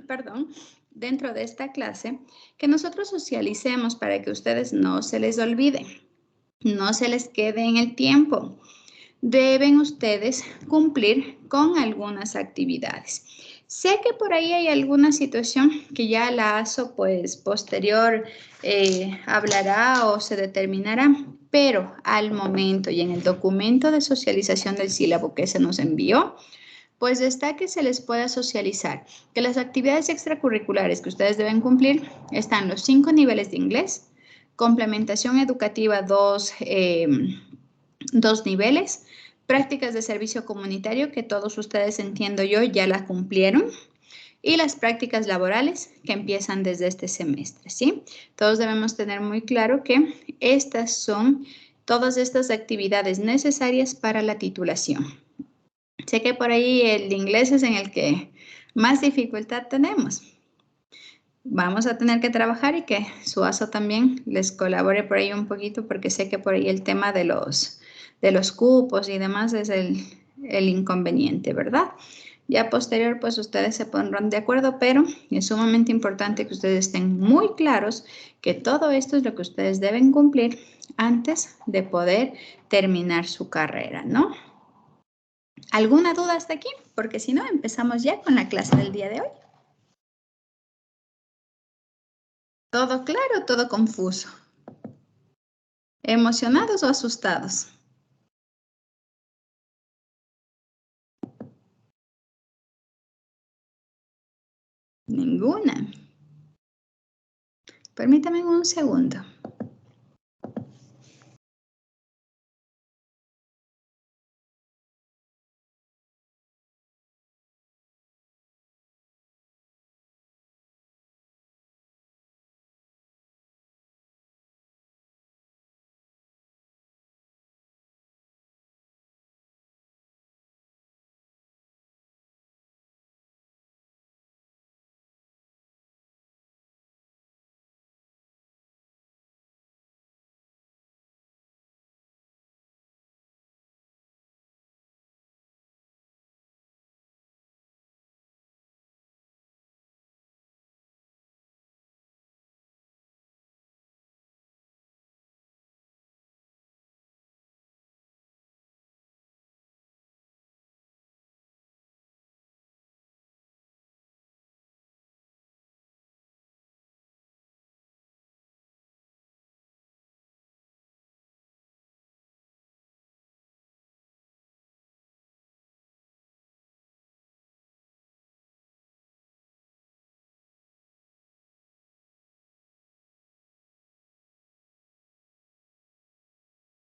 Speaker 1: perdón, dentro de esta clase, que nosotros socialicemos para que ustedes no se les olvide, no se les quede en el tiempo. Deben ustedes cumplir con algunas actividades. Sé que por ahí hay alguna situación que ya la ASO pues posterior hablará o se determinará, pero al momento y en el documento de socialización del sílabo que se nos envió, pues está que se les pueda socializar que las actividades extracurriculares que ustedes deben cumplir están los 5 niveles de inglés, complementación educativa 2 niveles, prácticas de servicio comunitario, que todos ustedes, entiendo yo, ya la cumplieron, y las prácticas laborales que empiezan desde este semestre, ¿sí? Todos debemos tener muy claro que estas son todas estas actividades necesarias para la titulación. Sé que por ahí el inglés es en el que más dificultad tenemos. Vamos a tener que trabajar y que su ASO también les colabore por ahí un poquito, porque sé que por ahí el tema de los cupos y demás es el inconveniente, ¿verdad? Ya posterior, pues ustedes se pondrán de acuerdo, pero es sumamente importante que ustedes estén muy claros que todo esto es lo que ustedes deben cumplir antes de poder terminar su carrera, ¿no? ¿Alguna duda hasta aquí? Porque si no, empezamos ya con la clase del día de hoy. ¿Todo claro o todo confuso? ¿Emocionados o asustados? Ninguna. Permítame un segundo.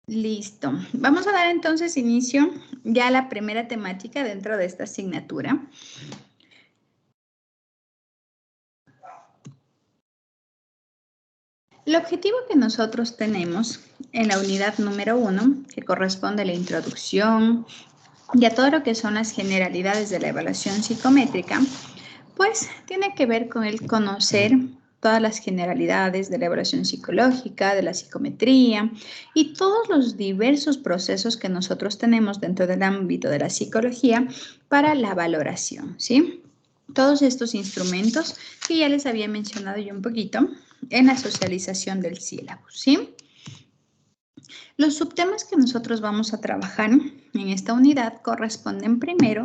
Speaker 1: Listo. Vamos a dar entonces inicio ya a la primera temática dentro de esta asignatura. El objetivo que nosotros tenemos en la unidad número 1, que corresponde a la introducción y a todo lo que son las generalidades de la evaluación psicométrica, pues tiene que ver con el conocer todas las generalidades de la evaluación psicológica, de la psicometría y todos los diversos procesos que nosotros tenemos dentro del ámbito de la psicología para la valoración, ¿sí? Todos estos instrumentos que ya les había mencionado yo un poquito en la socialización del sílabo, ¿sí? Los subtemas que nosotros vamos a trabajar en esta unidad corresponden primero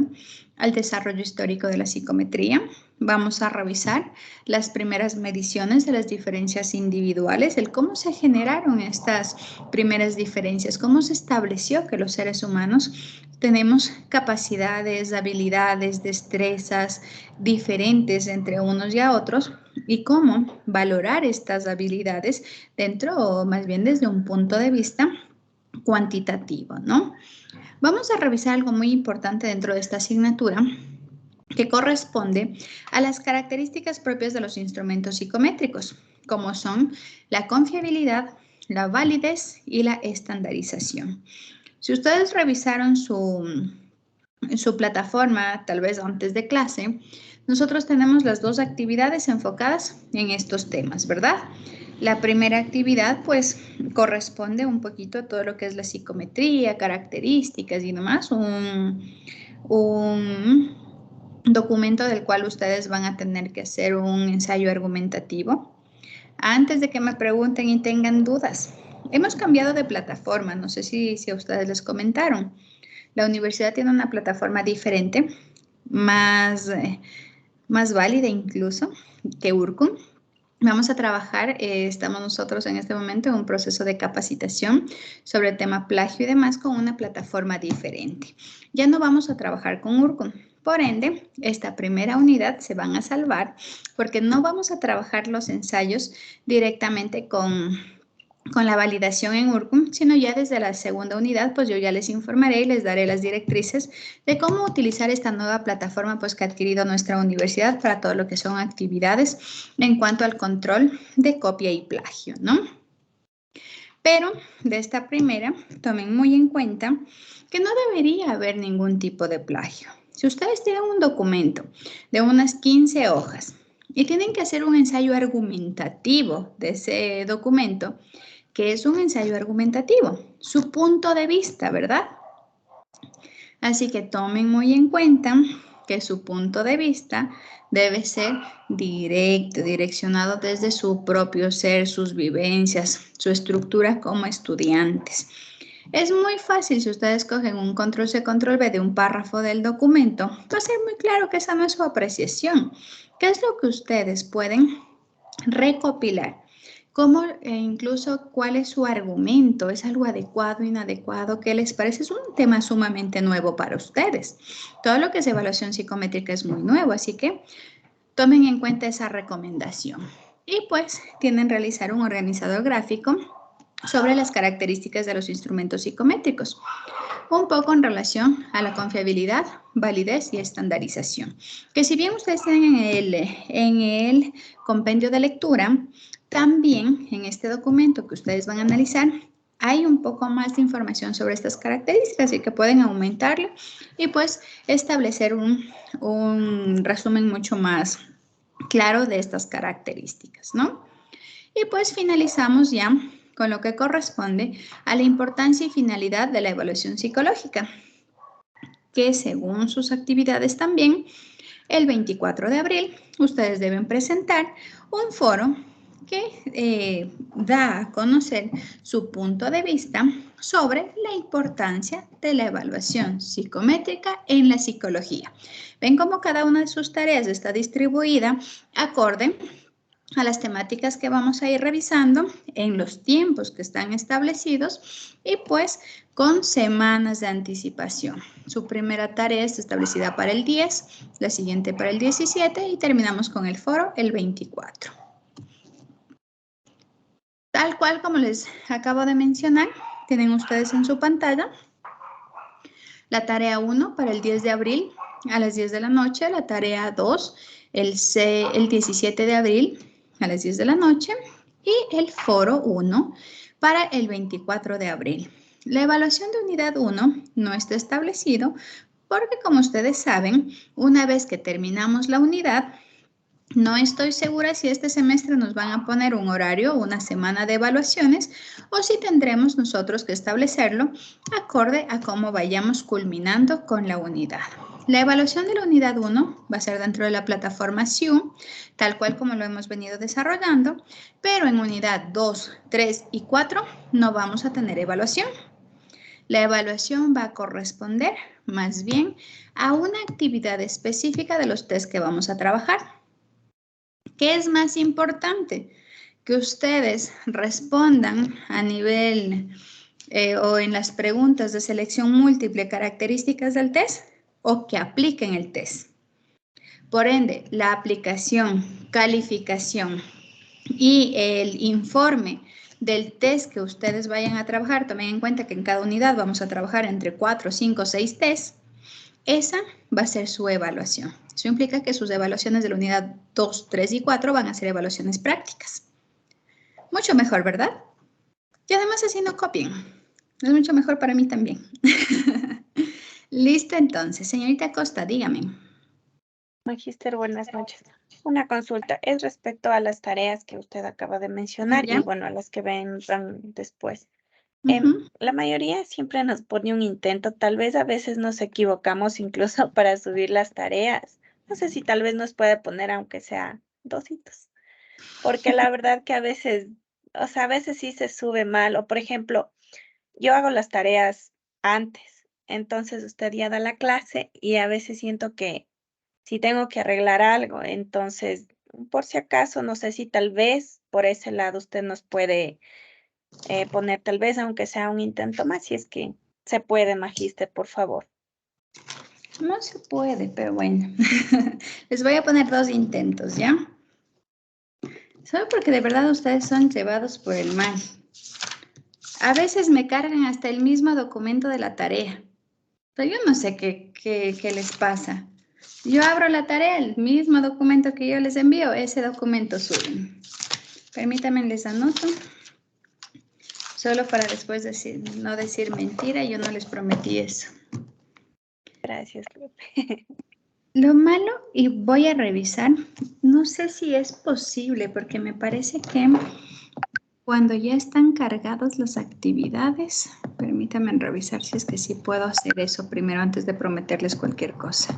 Speaker 1: al desarrollo histórico de la psicometría. Vamos a revisar las primeras mediciones de las diferencias individuales, el cómo se generaron estas primeras diferencias, cómo se estableció que los seres humanos tenemos capacidades, habilidades, destrezas diferentes entre unos y a otros y cómo valorar estas habilidades dentro o más bien desde un punto de vista cuantitativo, ¿no? Vamos a revisar algo muy importante dentro de esta asignatura que corresponde a las características propias de los instrumentos psicométricos, como son la confiabilidad, la validez y la estandarización. Si ustedes revisaron su plataforma, tal vez antes de clase, nosotros tenemos las dos actividades enfocadas en estos temas, ¿verdad? La primera actividad, pues, corresponde un poquito a todo lo que es la psicometría, características y demás, un documento del cual ustedes van a tener que hacer un ensayo argumentativo. Antes de que me pregunten y tengan dudas, hemos cambiado de plataforma, no sé si a ustedes les comentaron. La universidad tiene una plataforma diferente, más válida incluso que Urcum. Vamos a trabajar, estamos nosotros en este momento en un proceso de capacitación sobre el tema plagio y demás con una plataforma diferente. Ya no vamos a trabajar con Urcum. Por ende, esta primera unidad se van a salvar porque no vamos a trabajar los ensayos directamente con la validación en Urcum, sino ya desde la segunda unidad, pues yo ya les informaré y les daré las directrices de cómo utilizar esta nueva plataforma pues que ha adquirido nuestra universidad para todo lo que son actividades en cuanto al control de copia y plagio, ¿no? Pero de esta primera, tomen muy en cuenta que no debería haber ningún tipo de plagio. Si ustedes tienen un documento de unas 15 hojas y tienen que hacer un ensayo argumentativo de ese documento, que es un ensayo argumentativo, su punto de vista, ¿verdad? Así que tomen muy en cuenta que su punto de vista debe ser directo, direccionado desde su propio ser, sus vivencias, su estructura como estudiantes. Es muy fácil si ustedes cogen un control-C, control-V de un párrafo del documento, va a ser muy claro que esa no es su apreciación. ¿Qué es lo que ustedes pueden recopilar? ¿Cómo incluso cuál es su argumento? ¿Es algo adecuado, inadecuado? ¿Qué les parece? Es un tema sumamente nuevo para ustedes. Todo lo que es evaluación psicométrica es muy nuevo, así que tomen en cuenta esa recomendación. Y pues tienen que realizar un organizador gráfico sobre las características de los instrumentos psicométricos, un poco en relación a la confiabilidad, validez y estandarización. Que si bien ustedes tienen en el compendio de lectura, también en este documento que ustedes van a analizar, hay un poco más de información sobre estas características, así que pueden aumentarlo y pues establecer un resumen mucho más claro de estas características, ¿no? Y pues finalizamos ya con lo que corresponde a la importancia y finalidad de la evaluación psicológica, que según sus actividades también, el 24 de abril ustedes deben presentar un foro que da a conocer su punto de vista sobre la importancia de la evaluación psicométrica en la psicología. Ven cómo cada una de sus tareas está distribuida acorde a las temáticas que vamos a ir revisando en los tiempos que están establecidos y pues con semanas de anticipación. Su primera tarea está establecida para el 10, la siguiente para el 17 y terminamos con el foro el 24. Tal cual como les acabo de mencionar, Tienen ustedes en su pantalla la tarea 1 para el 10 de abril a las 10 de la noche, la tarea 2 el 17 de abril a las 10 de la noche y el foro 1 para el 24 de abril. La evaluación de unidad 1 no está establecido porque, como ustedes saben, una vez que terminamos la unidad, no estoy segura si este semestre nos van a poner un horario o una semana de evaluaciones o si tendremos nosotros que establecerlo acorde a cómo vayamos culminando con la unidad. La evaluación de la unidad 1 va a ser dentro de la plataforma SIU, tal cual como lo hemos venido desarrollando, pero en unidad 2, 3 y 4 no vamos a tener evaluación. La evaluación va a corresponder más bien a una actividad específica de los test que vamos a trabajar. ¿Qué es más importante? Que ustedes respondan a nivel o en las preguntas de selección múltiple características del test o que apliquen el test. Por ende, la aplicación, calificación y el informe del test que ustedes vayan a trabajar, tomen en cuenta que en cada unidad vamos a trabajar entre 4, 5, 6 tests. Esa va a ser su evaluación. Eso implica que sus evaluaciones de la unidad 2, 3 y 4 van a ser evaluaciones prácticas. Mucho mejor, ¿verdad? Y además así no copien. Es mucho mejor para mí también. Listo entonces. Señorita Costa, dígame.
Speaker 4: Magíster, buenas noches. Una consulta es respecto a las tareas que usted acaba de mencionar
Speaker 1: ¿Ya?
Speaker 4: y bueno, a las que vendrán después.
Speaker 1: Ujú.
Speaker 4: La mayoría siempre nos pone un intento, tal vez a veces nos equivocamos incluso para subir las tareas. No sé si tal vez nos puede poner aunque sea 2 hitos, porque la verdad que a veces, o sea, a veces sí se sube mal o por ejemplo, yo hago las tareas antes, entonces usted ya da la clase y a veces siento que si tengo que arreglar algo. Entonces, por si acaso, no sé si tal vez por ese lado usted nos puede poner tal vez, aunque sea un intento más, si es que se puede, magíster, por favor.
Speaker 1: No se puede, pero bueno. Les voy a poner 2 intentos, ¿ya? Solo porque de verdad ustedes son llevados por el mal. A veces me cargan hasta el mismo documento de la tarea. Pero yo no sé qué les pasa. Yo abro la tarea, el mismo documento que yo les envío, ese documento suben. Permítanme, les anoto. Solo para después no decir mentira, yo no les prometí eso.
Speaker 4: Gracias, Lupe.
Speaker 1: Lo malo, y voy a revisar, no sé si es posible, porque me parece que cuando ya están cargadas las actividades, permítanme revisar si es que sí puedo hacer eso primero antes de prometerles cualquier cosa.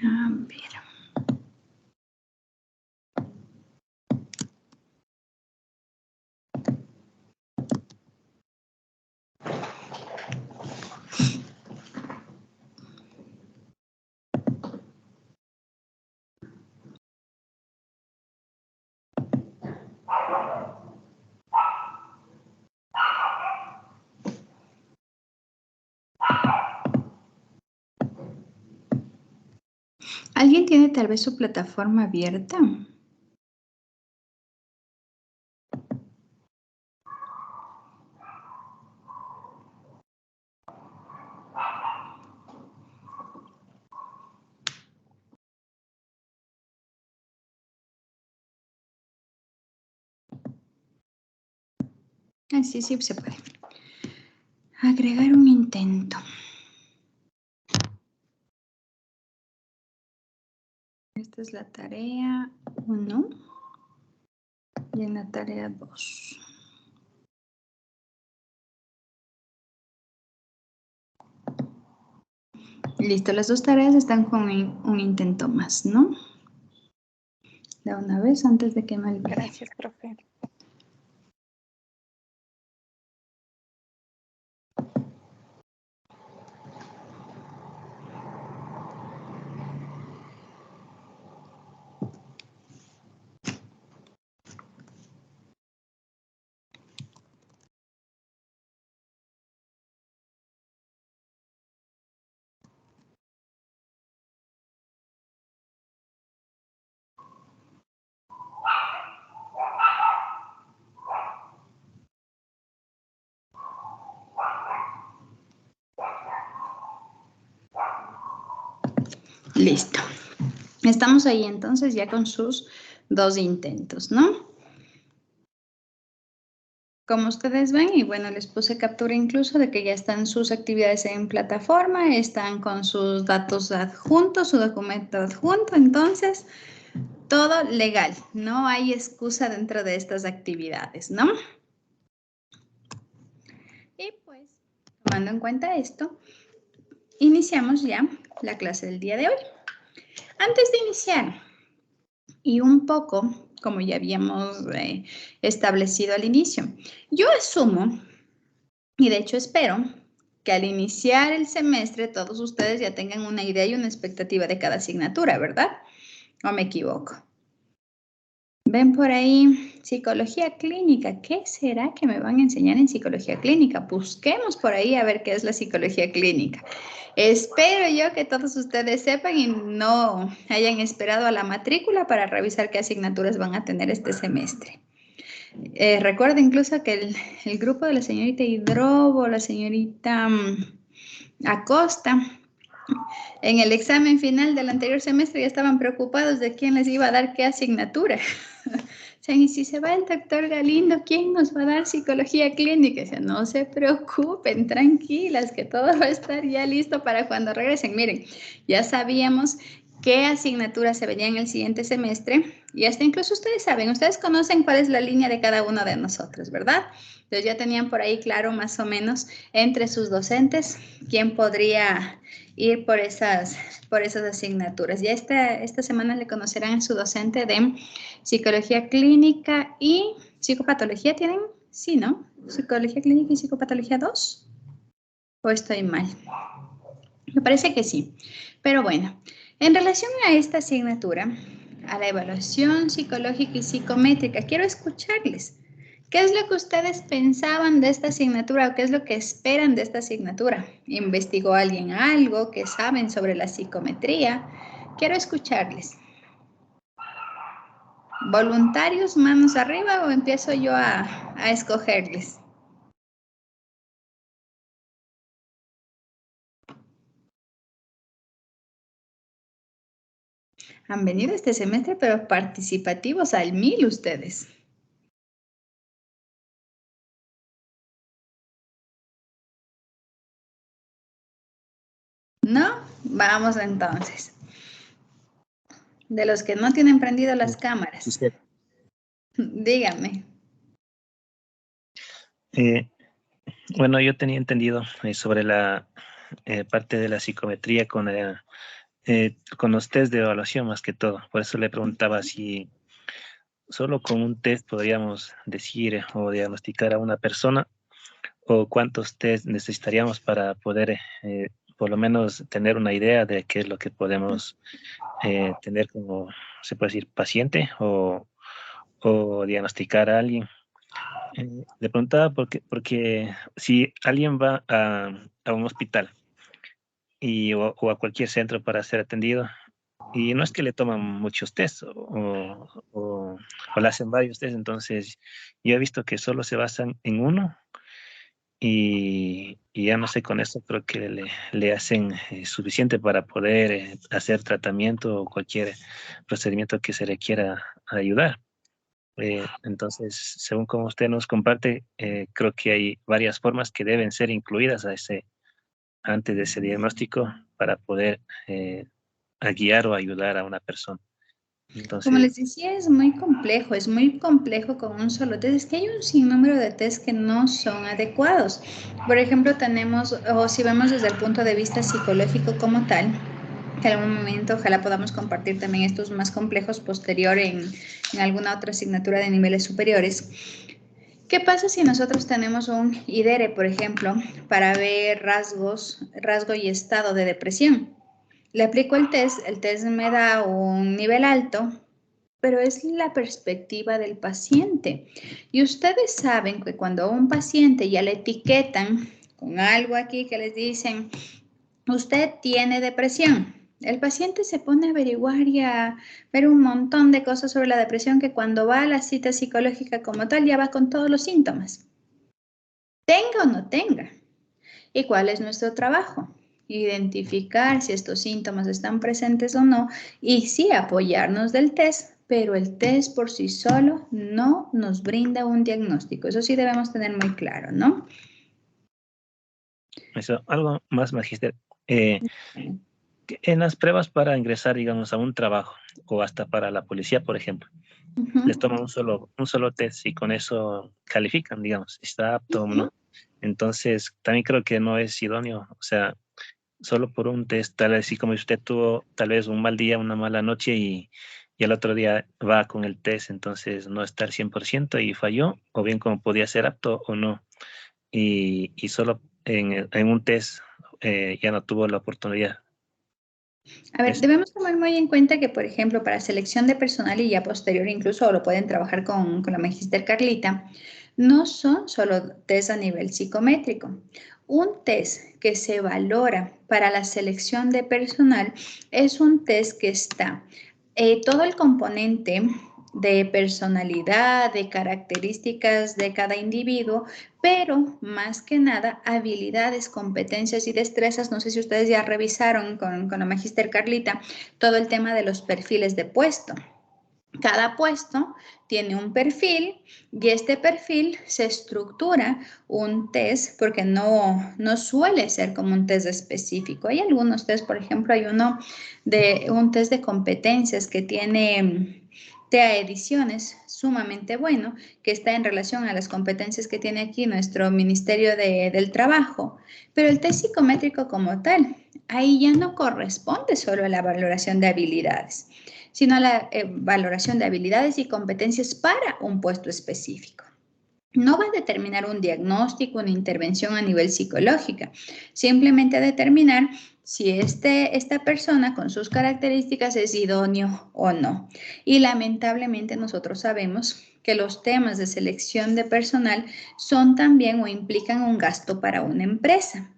Speaker 1: A ver. ¿Alguien tiene tal vez su plataforma abierta? Ah, sí, sí se puede. Agregar un intento. Esta es la tarea 1 y en la tarea 2. Listo, las 2 tareas están con un intento más, ¿no? De una vez antes de que me olvide.
Speaker 4: Gracias, profe.
Speaker 1: Listo. Estamos ahí entonces ya con sus 2 intentos, ¿no? Como ustedes ven, y bueno, les puse captura incluso de que ya están sus actividades en plataforma, están con sus datos adjuntos, su documento adjunto, entonces todo legal, no hay excusa dentro de estas actividades, ¿no? Y pues, tomando en cuenta esto, iniciamos ya la clase del día de hoy. Antes de iniciar, y un poco, como ya habíamos establecido al inicio, yo asumo, y de hecho espero, que al iniciar el semestre todos ustedes ya tengan una idea y una expectativa de cada asignatura, ¿verdad? ¿O me equivoco? Ven por ahí, psicología clínica. ¿Qué será que me van a enseñar en psicología clínica? Busquemos por ahí a ver qué es la psicología clínica. Espero yo que todos ustedes sepan y no hayan esperado a la matrícula para revisar qué asignaturas van a tener este semestre. Recuerdo incluso que el grupo de la señorita Hidrobo, la señorita Acosta, en el examen final del anterior semestre ya estaban preocupados de quién les iba a dar qué asignatura. O sea, y si se va el doctor Galindo, ¿quién nos va a dar psicología clínica? O sea, no se preocupen, tranquilas, que todo va a estar ya listo para cuando regresen. Miren, ya sabíamos qué asignaturas se venían el siguiente semestre y hasta incluso ustedes saben, ustedes conocen cuál es la línea de cada uno de nosotros, ¿verdad? Entonces ya tenían por ahí claro más o menos entre sus docentes quién podría ir por esas asignaturas. Ya esta semana le conocerán a su docente de psicología clínica y psicopatología. ¿Tienen? Sí, ¿no? Psicología clínica y psicopatología 2. ¿O estoy mal? Me parece que sí. Pero bueno, en relación a esta asignatura, a la evaluación psicológica y psicométrica, quiero escucharles. ¿Qué es lo que ustedes pensaban de esta asignatura o qué es lo que esperan de esta asignatura? ¿Investigó alguien algo? ¿Qué saben sobre la psicometría? Quiero escucharles. ¿Voluntarios, manos arriba o empiezo yo a escogerles? Han venido este semestre, pero participativos al 1000 ustedes. ¿No? Vamos entonces. De los que no tienen prendido las cámaras.
Speaker 5: Sí.
Speaker 1: Dígame.
Speaker 5: Bueno, yo tenía entendido sobre la parte de la psicometría con los test de evaluación más que todo. Por eso le preguntaba si solo con un test podríamos decir o diagnosticar a una persona o cuántos test necesitaríamos para poder por lo menos tener una idea de qué es lo que podemos tener como, se puede decir, paciente o diagnosticar a alguien. Le preguntaba porque si alguien va a un hospital o a cualquier centro para ser atendido, y no es que le toman muchos tests o le hacen varios tests, entonces yo he visto que solo se basan en uno y ya no sé, con eso creo que le hacen suficiente para poder hacer tratamiento o cualquier procedimiento que se le quiera ayudar. Entonces, según como usted nos comparte, creo que hay varias formas que deben ser incluidas antes de ese diagnóstico para poder guiar o ayudar a una persona. Entonces,
Speaker 1: como les decía, es muy complejo con un solo test. Es que hay un sinnúmero de test que no son adecuados. Por ejemplo, tenemos, o si vemos desde el punto de vista psicológico como tal, que en algún momento ojalá podamos compartir también estos más complejos posterior en alguna otra asignatura de niveles superiores. ¿Qué pasa si nosotros tenemos un IDERE, por ejemplo, para ver rasgo y estado de depresión? Le aplico el test me da un nivel alto, pero es la perspectiva del paciente. Y ustedes saben que cuando a un paciente ya le etiquetan con algo aquí que les dicen, usted tiene depresión, el paciente se pone a averiguar y a ver un montón de cosas sobre la depresión que cuando va a la cita psicológica como tal ya va con todos los síntomas. Tenga o no tenga. ¿Y cuál es nuestro trabajo? identificar si estos síntomas están presentes o no y sí apoyarnos del test, pero el test por sí solo no nos brinda un diagnóstico. Eso sí debemos tener muy claro, ¿no?
Speaker 5: Eso, algo más, Magister. En las pruebas para ingresar, digamos, a un trabajo o hasta para la policía, por ejemplo, les toman un solo test y con eso califican, digamos, si está apto o no. Entonces, también creo que no es idóneo, o sea, solo por un test, tal vez, si como usted tuvo tal vez un mal día, una mala noche y al otro día va con el test, entonces no está al 100% y falló, o bien como podía ser apto o no, y solo en un test ya no tuvo la oportunidad.
Speaker 1: A ver,
Speaker 5: Es-
Speaker 1: debemos tomar muy en cuenta que, por ejemplo, para selección de personal y ya posterior, incluso lo pueden trabajar con la Magister Carlita, no son solo test a nivel psicométrico. Un test que se valora para la selección de personal es un test que está todo el componente de personalidad, de características de cada individuo, pero más que nada habilidades, competencias y destrezas. No sé si ustedes ya revisaron con la Magister Carlita todo el tema de los perfiles de puesto. Cada puesto tiene un perfil y este perfil se estructura un test porque no suele ser como un test específico. Hay algunos test, por ejemplo, hay un test de competencias que tiene TEA Ediciones, sumamente bueno, que está en relación a las competencias que tiene aquí nuestro Ministerio del Trabajo. Pero el test psicométrico como tal, ahí ya no corresponde solo a la valoración de habilidades, sino a la valoración de habilidades y competencias para un puesto específico. No va a determinar un diagnóstico, una intervención a nivel psicológica, simplemente a determinar si esta persona con sus características es idóneo o no. Y lamentablemente nosotros sabemos que los temas de selección de personal son también o implican un gasto para una empresa.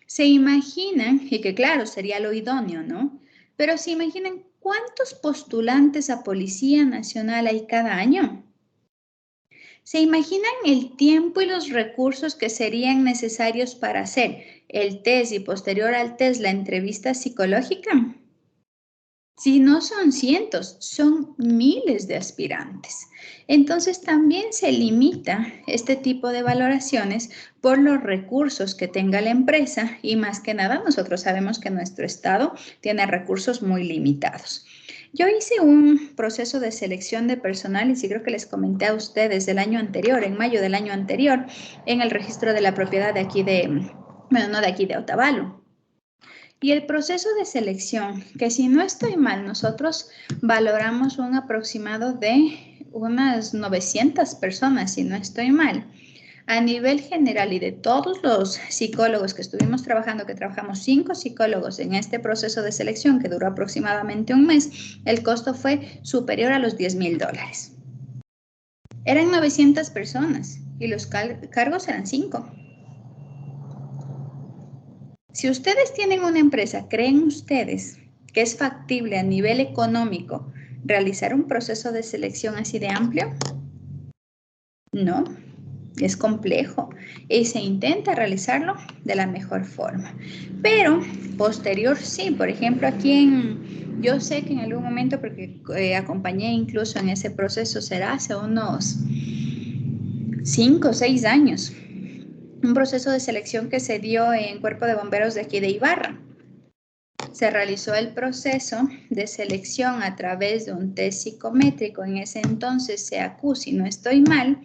Speaker 1: Se imaginan, y que claro, sería lo idóneo, ¿no? Pero se imaginan cuántos postulantes a Policía Nacional hay cada año. ¿Se imaginan el tiempo y los recursos que serían necesarios para hacer el test y posterior al test la entrevista psicológica? Si no son cientos, son miles de aspirantes. Entonces también se limita este tipo de valoraciones por los recursos que tenga la empresa y más que nada nosotros sabemos que nuestro estado tiene recursos muy limitados. Yo hice un proceso de selección de personal y sí creo que les comenté a ustedes del año anterior, en mayo del año anterior, en el registro de la propiedad de aquí no de aquí, de Otavalo. Y el proceso de selección, que si no estoy mal, nosotros valoramos un aproximado de unas 900 personas, si no estoy mal. A nivel general y de todos los psicólogos que estuvimos trabajando, que trabajamos 5 psicólogos en este proceso de selección que duró aproximadamente un mes, el costo fue superior a los $10,000. Eran 900 personas y los cargos eran 5. Si ustedes tienen una empresa, ¿creen ustedes que es factible a nivel económico realizar un proceso de selección así de amplio? No, es complejo y se intenta realizarlo de la mejor forma. Pero posterior sí, por ejemplo, yo sé que en algún momento, porque acompañé incluso en ese proceso, será hace unos 5 o 6 años, un proceso de selección que se dio en Cuerpo de Bomberos de aquí de Ibarra. Se realizó el proceso de selección a través de un test psicométrico, en ese entonces CAQ, si no estoy mal,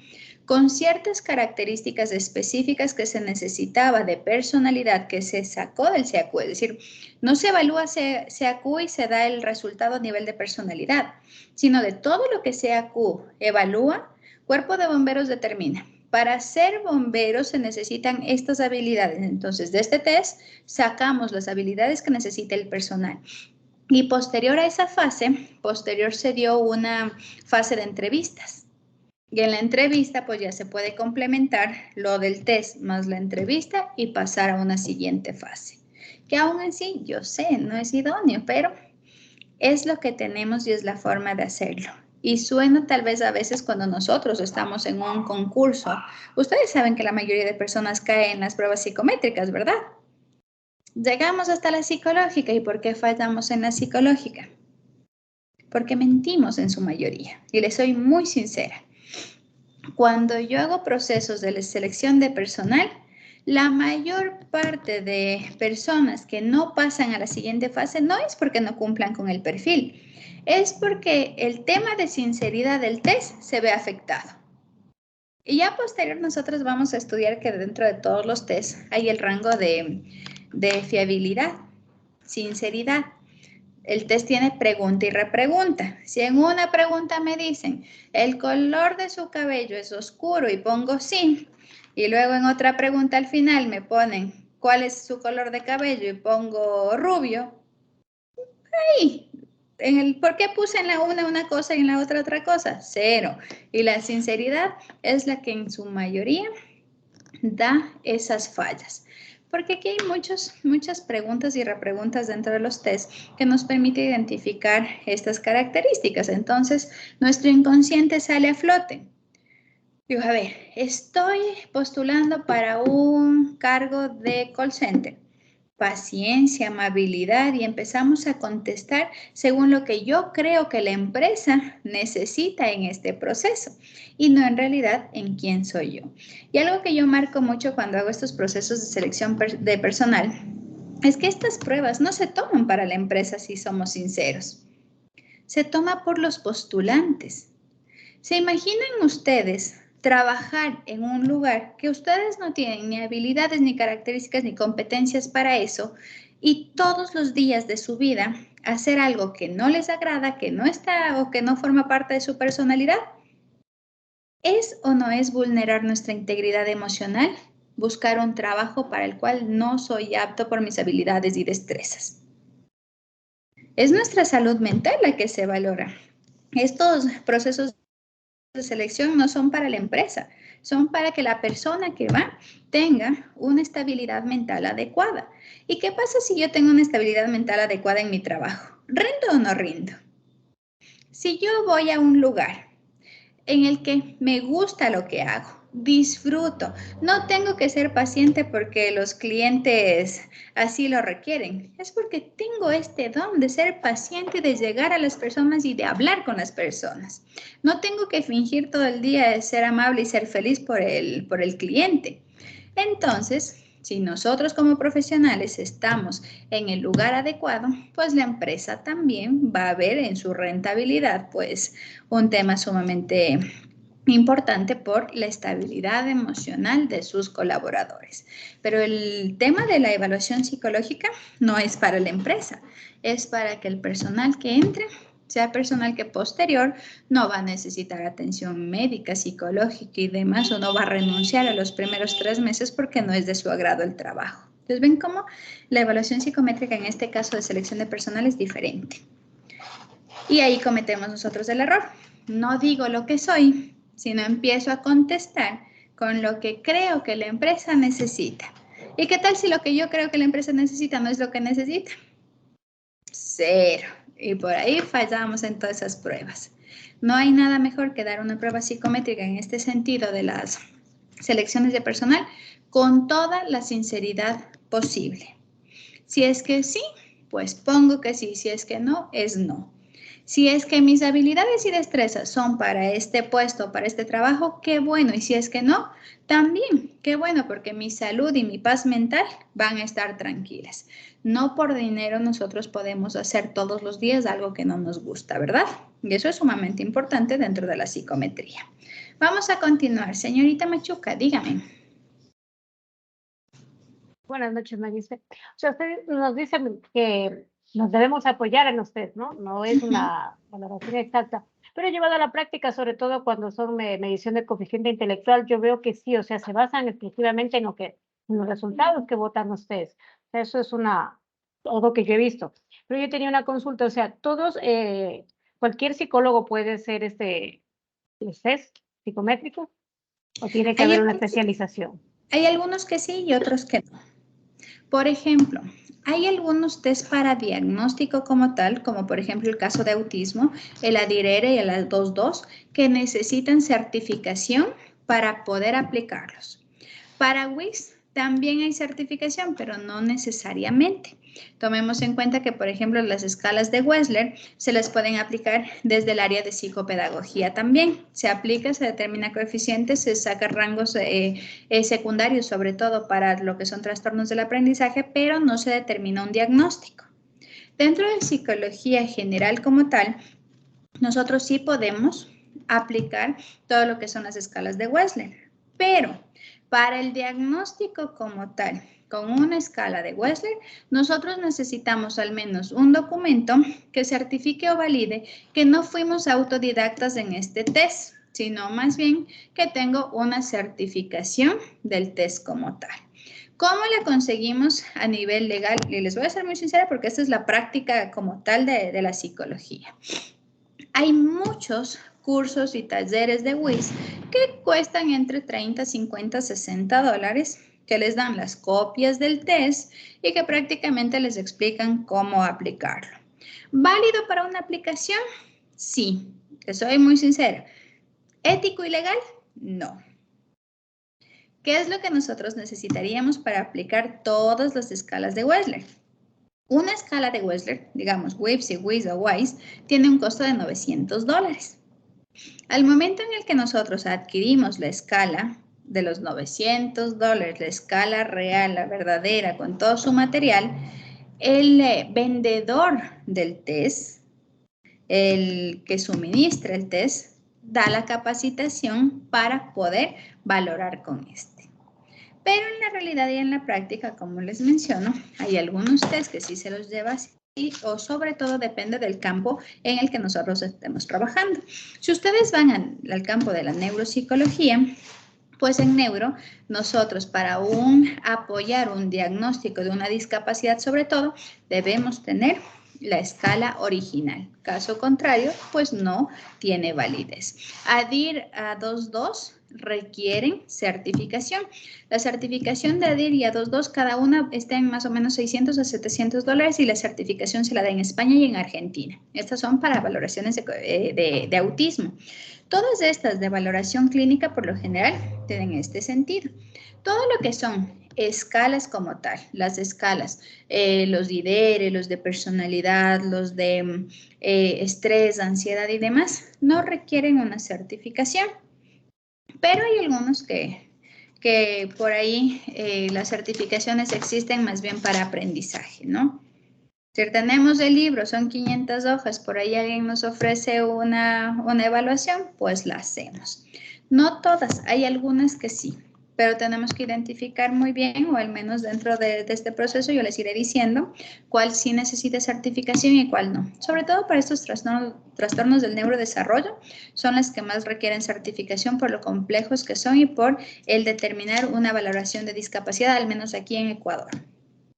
Speaker 1: con ciertas características específicas que se necesitaba de personalidad que se sacó del CAQ, es decir, no se evalúa CAQ y se da el resultado a nivel de personalidad, sino de todo lo que CAQ evalúa, Cuerpo de Bomberos determina. Para ser bomberos se necesitan estas habilidades. Entonces, de este test sacamos las habilidades que necesita el personal. Y posterior a esa fase, se dio una fase de entrevistas. Y en la entrevista, pues ya se puede complementar lo del test más la entrevista y pasar a una siguiente fase. Que aún así, yo sé, no es idóneo, pero es lo que tenemos y es la forma de hacerlo. Y suena tal vez a veces cuando nosotros estamos en un concurso. Ustedes saben que la mayoría de personas caen en las pruebas psicométricas, ¿verdad? Llegamos hasta la psicológica. ¿Y por qué fallamos en la psicológica? Porque mentimos en su mayoría. Y les soy muy sincera. Cuando yo hago procesos de selección de personal, la mayor parte de personas que no pasan a la siguiente fase no es porque no cumplan con el perfil, es porque el tema de sinceridad del test se ve afectado. Y ya posterior nosotros vamos a estudiar que dentro de todos los tests hay el rango de fiabilidad, sinceridad. El test tiene pregunta y repregunta. Si en una pregunta me dicen, el color de su cabello es oscuro y pongo sí, y luego en otra pregunta al final me ponen, ¿cuál es su color de cabello? Y pongo rubio. Ahí, ¿por qué puse en la una cosa y en la otra cosa? Cero. Y la sinceridad es la que en su mayoría da esas fallas. Porque aquí hay muchas preguntas y repreguntas dentro de los tests que nos permite identificar estas características. Entonces, nuestro inconsciente sale a flote. Digo, a ver, estoy postulando para un cargo de call center. Paciencia, amabilidad y empezamos a contestar según lo que yo creo que la empresa necesita en este proceso y no en realidad en quién soy yo. Y algo que yo marco mucho cuando hago estos procesos de selección de personal es que estas pruebas no se toman para la empresa si somos sinceros. Se toma por los postulantes. ¿Se imaginan ustedes trabajar en un lugar que ustedes no tienen ni habilidades, ni características, ni competencias para eso, y todos los días de su vida hacer algo que no les agrada, que no está o que no forma parte de su personalidad? ¿Es o no es vulnerar nuestra integridad emocional? Buscar un trabajo para el cual no soy apto por mis habilidades y destrezas. Es nuestra salud mental la que se valora. Estos procesos de selección no son para la empresa, son para que la persona que va tenga una estabilidad mental adecuada. ¿Y qué pasa si yo tengo una estabilidad mental adecuada en mi trabajo? ¿Rindo o no rindo? Si yo voy a un lugar en el que me gusta lo que hago, disfruto, no tengo que ser paciente porque los clientes así lo requieren, es porque tengo este don de ser paciente, de llegar a las personas y de hablar con las personas. No tengo que fingir todo el día de ser amable y ser feliz por el cliente. Entonces, si nosotros como profesionales estamos en el lugar adecuado, pues la empresa también va a ver en su rentabilidad, pues, un tema sumamente importante por la estabilidad emocional de sus colaboradores. Pero el tema de la evaluación psicológica no es para la empresa, es para que el personal que entre sea personal que posterior no va a necesitar atención médica, psicológica y demás, o no va a renunciar a los primeros 3 meses porque no es de su agrado el trabajo. Entonces, ven cómo la evaluación psicométrica en este caso de selección de personal es diferente. Y ahí cometemos nosotros el error. No digo lo que soy, sino empiezo a contestar con lo que creo que la empresa necesita. ¿Y qué tal si lo que yo creo que la empresa necesita no es lo que necesita? Cero. Y por ahí fallamos en todas esas pruebas. No hay nada mejor que dar una prueba psicométrica en este sentido de las selecciones de personal con toda la sinceridad posible. Si es que sí, pues pongo que sí. Si es que no, es no. Si es que mis habilidades y destrezas son para este puesto, para este trabajo, qué bueno. Y si es que no, también qué bueno, porque mi salud y mi paz mental van a estar tranquilas. No por dinero nosotros podemos hacer todos los días algo que no nos gusta, ¿verdad? Y eso es sumamente importante dentro de la psicometría. Vamos a continuar. Señorita Machuca, dígame.
Speaker 2: Buenas noches, Magistre. O sea, usted nos dice que nos debemos apoyar en usted, ¿no? No es una valoración exacta. Pero llevado a la práctica, sobre todo cuando son medición de coeficiente intelectual, yo veo que sí, o sea, se basan exclusivamente en los resultados que votan ustedes. O sea, eso es algo que yo he visto. Pero yo tenía una consulta, o sea, cualquier psicólogo puede hacer este test psicométrico, o tiene que haber una especialización.
Speaker 1: Hay algunos que sí y otros que no. Por ejemplo, hay algunos test para diagnóstico como tal, como por ejemplo el caso de autismo, el ADIRERE y el AL22, que necesitan certificación para poder aplicarlos. Para WIS También hay certificación, pero no necesariamente. Tomemos en cuenta que, por ejemplo, las escalas de Wechsler se les pueden aplicar desde el área de psicopedagogía también. Se aplica, se determina coeficientes, se saca rangos secundarios, sobre todo para lo que son trastornos del aprendizaje, pero no se determina un diagnóstico. Dentro de psicología general como tal, nosotros sí podemos aplicar todo lo que son las escalas de Wechsler, pero para el diagnóstico como tal, con una escala de Wechsler, nosotros necesitamos al menos un documento que certifique o valide que no fuimos autodidactas en este test, sino más bien que tengo una certificación del test como tal. ¿Cómo la conseguimos a nivel legal? Y les voy a ser muy sincera porque esta es la práctica como tal de la psicología. Hay muchos cursos y talleres de WIS que cuestan entre 30, 50, 60 dólares, que les dan las copias del test y que prácticamente les explican cómo aplicarlo. ¿Válido para una aplicación? Sí, que soy muy sincera. ¿Ético y legal? No. ¿Qué es lo que nosotros necesitaríamos para aplicar todas las escalas de Wechsler? Una escala de Wechsler, digamos WIPSI, WIS o WISE, tiene un costo de 900 dólares. Al momento en el que nosotros adquirimos la escala de los 900 dólares, la escala real, la verdadera, con todo su material, el vendedor del test, el que suministra el test, da la capacitación para poder valorar con este. Pero en la realidad y en la práctica, como les menciono, hay algunos test que sí se los lleva así o sobre todo depende del campo en el que nosotros estemos trabajando. Si ustedes van al campo de la neuropsicología, pues en neuro, nosotros para apoyar un diagnóstico de una discapacidad sobre todo, debemos tener la escala original. Caso contrario, pues no tiene validez. ADIR A22 requieren certificación. La certificación de ADIR y A22, cada una está en más o menos 600 a 700 dólares y la certificación se la da en España y en Argentina. Estas son para valoraciones de autismo. Todas estas de valoración clínica por lo general tienen este sentido. Todo lo que son escalas como tal, las escalas, los IDERE, los de personalidad, los de estrés, ansiedad y demás, no requieren una certificación. Pero hay algunos que por ahí las certificaciones existen más bien para aprendizaje, ¿no? Si tenemos el libro, son 500 hojas, por ahí alguien nos ofrece una evaluación, pues la hacemos. No todas, hay algunas que sí, pero tenemos que identificar muy bien, o al menos dentro de este proceso yo les iré diciendo cuál sí necesita certificación y cuál no. Sobre todo para estos trastornos del neurodesarrollo, son las que más requieren certificación por lo complejos que son y por el determinar una valoración de discapacidad, al menos aquí en Ecuador.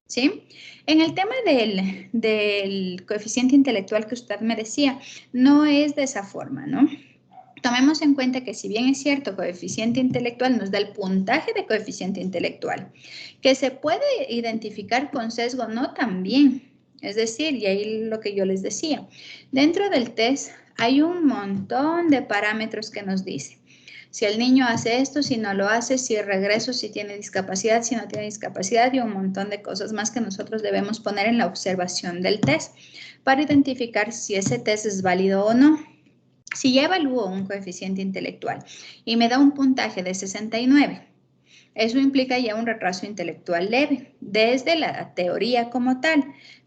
Speaker 1: ¿Sí? En el tema del coeficiente intelectual que usted me decía, no es de esa forma, ¿no? Tomemos en cuenta que si bien es cierto, coeficiente intelectual nos da el puntaje de coeficiente intelectual, que se puede identificar con sesgo, no también. Es decir, y ahí lo que yo les decía, dentro del test hay un montón de parámetros que nos dicen. Si el niño hace esto, si no lo hace, si regreso, si tiene discapacidad, si no tiene discapacidad y un montón de cosas más que nosotros debemos poner en la observación del test para identificar si ese test es válido o no. Si ya evalúo un coeficiente intelectual y me da un puntaje de 69, eso implica ya un retraso intelectual leve desde la teoría como tal,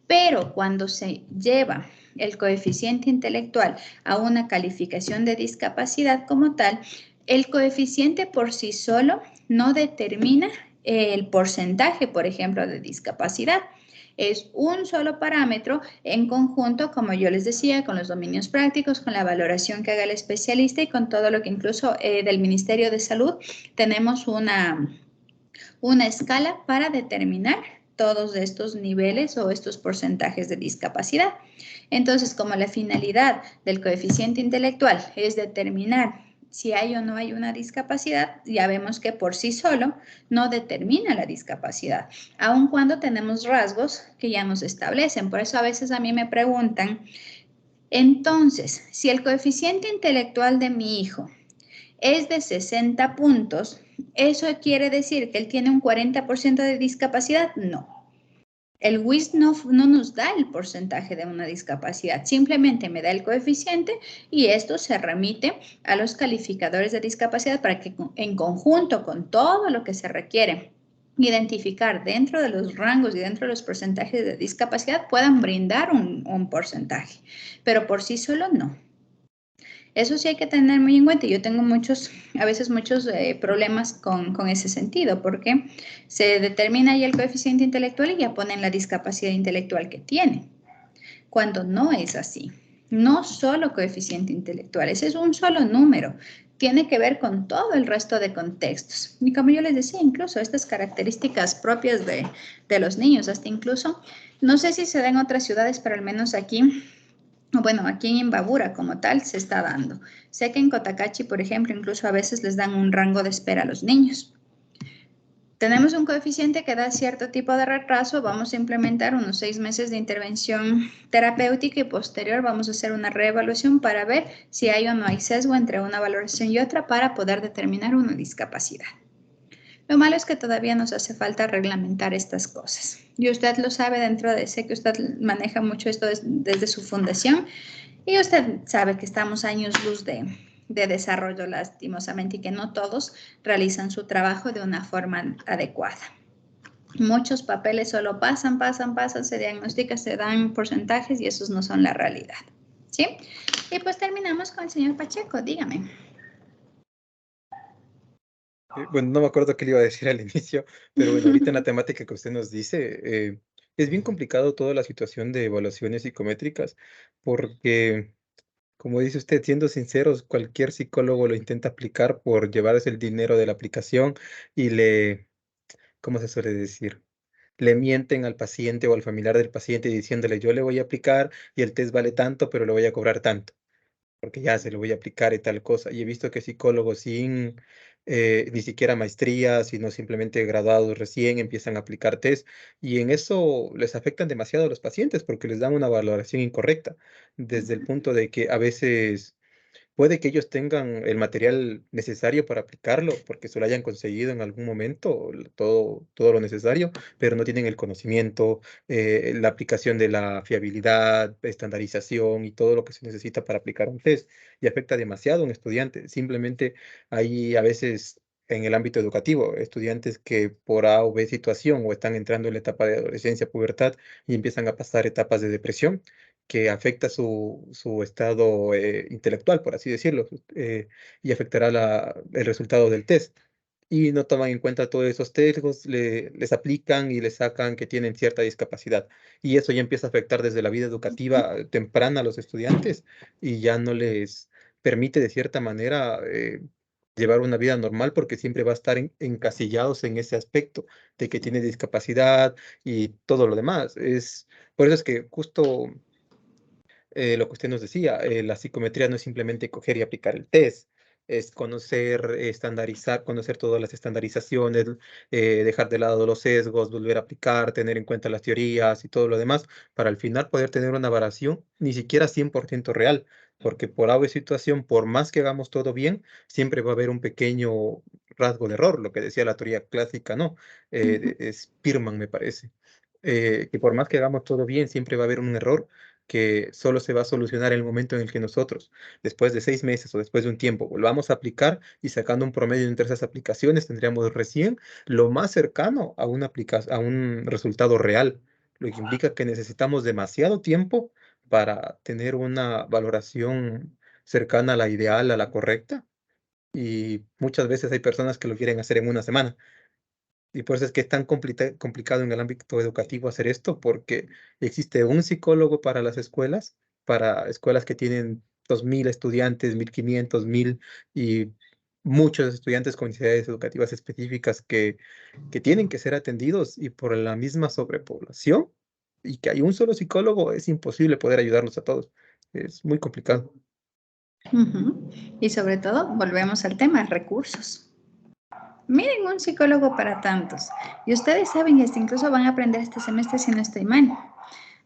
Speaker 1: pero cuando se lleva el coeficiente intelectual a una calificación de discapacidad como tal, el coeficiente por sí solo no determina el porcentaje, por ejemplo, de discapacidad. Es un solo parámetro en conjunto, como yo les decía, con los dominios prácticos, con la valoración que haga el especialista y con todo lo que incluso del Ministerio de Salud tenemos una escala para determinar todos estos niveles o estos porcentajes de discapacidad. Entonces, como la finalidad del coeficiente intelectual es determinar si hay o no hay una discapacidad, ya vemos que por sí solo no determina la discapacidad, aun cuando tenemos rasgos que ya nos establecen. Por eso a veces a mí me preguntan, entonces, si el coeficiente intelectual de mi hijo es de 60 puntos, ¿Eso quiere decir que él tiene un 40% de discapacidad? No. El WIS no nos da el porcentaje de una discapacidad, simplemente me da el coeficiente y esto se remite a los calificadores de discapacidad para que en conjunto con todo lo que se requiere identificar dentro de los rangos y dentro de los porcentajes de discapacidad puedan brindar un porcentaje, pero por sí solo no. Eso sí hay que tener muy en cuenta. Yo tengo a veces muchos problemas con ese sentido, porque se determina ahí el coeficiente intelectual y ya ponen la discapacidad intelectual que tiene, cuando no es así. No solo coeficiente intelectual, ese es un solo número. Tiene que ver con todo el resto de contextos. Y como yo les decía, incluso estas características propias de los niños, hasta incluso, no sé si se da en otras ciudades, pero al menos aquí, bueno, aquí en Imbabura como tal se está dando. Sé que en Cotacachi, por ejemplo, incluso a veces les dan un rango de espera a los niños. Tenemos un coeficiente que da cierto tipo de retraso, vamos a implementar unos 6 meses de intervención terapéutica y posterior vamos a hacer una reevaluación para ver si hay o no hay sesgo entre una valoración y otra para poder determinar una discapacidad. Lo malo es que todavía nos hace falta reglamentar estas cosas. Y usted lo sabe sé que usted maneja mucho esto desde su fundación y usted sabe que estamos años luz de desarrollo lastimosamente y que no todos realizan su trabajo de una forma adecuada. Muchos papeles solo pasan, se diagnostican, se dan porcentajes y esos no son la realidad. ¿Sí? Y pues terminamos con el señor Pacheco, dígame.
Speaker 6: Bueno, no me acuerdo qué le iba a decir al inicio, pero bueno, ahorita en la temática que usted nos dice, es bien complicado toda la situación de evaluaciones psicométricas, porque, como dice usted, siendo sinceros, cualquier psicólogo lo intenta aplicar por llevarse el dinero de la aplicación y ¿cómo se suele decir? Le mienten al paciente o al familiar del paciente diciéndole, yo le voy a aplicar y el test vale tanto, pero le voy a cobrar tanto porque ya se lo voy a aplicar y tal cosa. Y he visto que psicólogos sin ni siquiera maestría, sino simplemente graduados recién, empiezan a aplicar test y en eso les afectan demasiado a los pacientes porque les dan una valoración incorrecta, desde el punto de que a veces puede que ellos tengan el material necesario para aplicarlo, porque se lo hayan conseguido en algún momento, todo lo necesario, pero no tienen el conocimiento, la aplicación de la fiabilidad, estandarización y todo lo que se necesita para aplicar un test. Y afecta demasiado a un estudiante. Simplemente hay a veces en el ámbito educativo, estudiantes que por A o B situación o están entrando en la etapa de adolescencia, pubertad y empiezan a pasar etapas de depresión que afecta su estado intelectual, por así decirlo, y afectará el resultado del test. Y no toman en cuenta todos esos sesgos, les aplican y les sacan que tienen cierta discapacidad. Y eso ya empieza a afectar desde la vida educativa temprana a los estudiantes y ya no les permite de cierta manera llevar una vida normal porque siempre va a estar encasillados en ese aspecto de que tiene discapacidad y todo lo demás. Por eso es que justo lo que usted nos decía, la psicometría no es simplemente coger y aplicar el test, es conocer, estandarizar, conocer todas las estandarizaciones, dejar de lado los sesgos, volver a aplicar, tener en cuenta las teorías y todo lo demás, para al final poder tener una variación ni siquiera 100% real, porque por alguna situación, por más que hagamos todo bien, siempre va a haber un pequeño rasgo de error, lo que decía la teoría clásica, ¿no? Spearman, me parece. Que por más que hagamos todo bien, siempre va a haber un error que solo se va a solucionar en el momento en el que nosotros, después de 6 meses o después de un tiempo, volvamos a aplicar y sacando un promedio entre esas aplicaciones, tendríamos recién lo más cercano a a un resultado real, lo que implica que necesitamos demasiado tiempo para tener una valoración cercana a la ideal, a la correcta, y muchas veces hay personas que lo quieren hacer en una semana. Y por eso es que es tan complicado en el ámbito educativo hacer esto, porque existe un psicólogo para escuelas que tienen 2.000 estudiantes, 1.500, 1.000 y muchos estudiantes con necesidades educativas específicas que tienen que ser atendidos y por la misma sobrepoblación y que hay un solo psicólogo, es imposible poder ayudarlos a todos. Es muy complicado.
Speaker 1: Y sobre todo, volvemos al tema, recursos. Miren, un psicólogo para tantos. Y ustedes saben, incluso van a aprender este semestre si no estoy mal.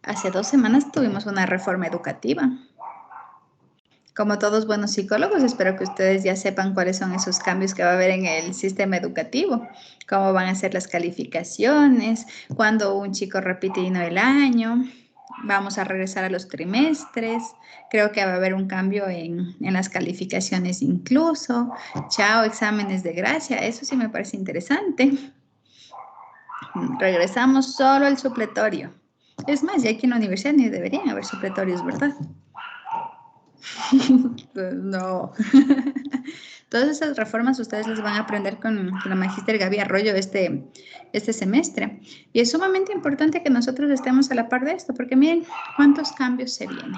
Speaker 1: Hace 2 semanas tuvimos una reforma educativa. como todos buenos psicólogos, espero que ustedes ya sepan cuáles son esos cambios que va a haber en el sistema educativo, cómo van a ser las calificaciones, cuando un chico repite y no el año, vamos a regresar a los trimestres, creo que va a haber un cambio en las calificaciones incluso, chao, exámenes de gracia, eso sí me parece interesante. Regresamos solo al supletorio. Es más, ya aquí en la universidad ni deberían haber supletorios, ¿verdad? Pues no. Todas esas reformas ustedes las van a aprender con la magíster Gaby Arroyo este semestre. Y es sumamente importante que nosotros estemos a la par de esto, porque miren cuántos cambios se vienen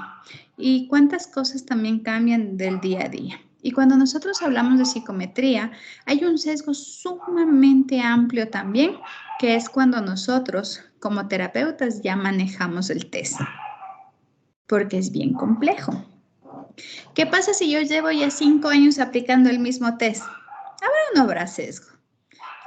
Speaker 1: y cuántas cosas también cambian del día a día. Y cuando nosotros hablamos de psicometría, hay un sesgo sumamente amplio también, que es cuando nosotros como terapeutas ya manejamos el test, porque es bien complejo. ¿Qué pasa si yo llevo ya 5 años aplicando el mismo test? ¿Habrá o no habrá sesgo?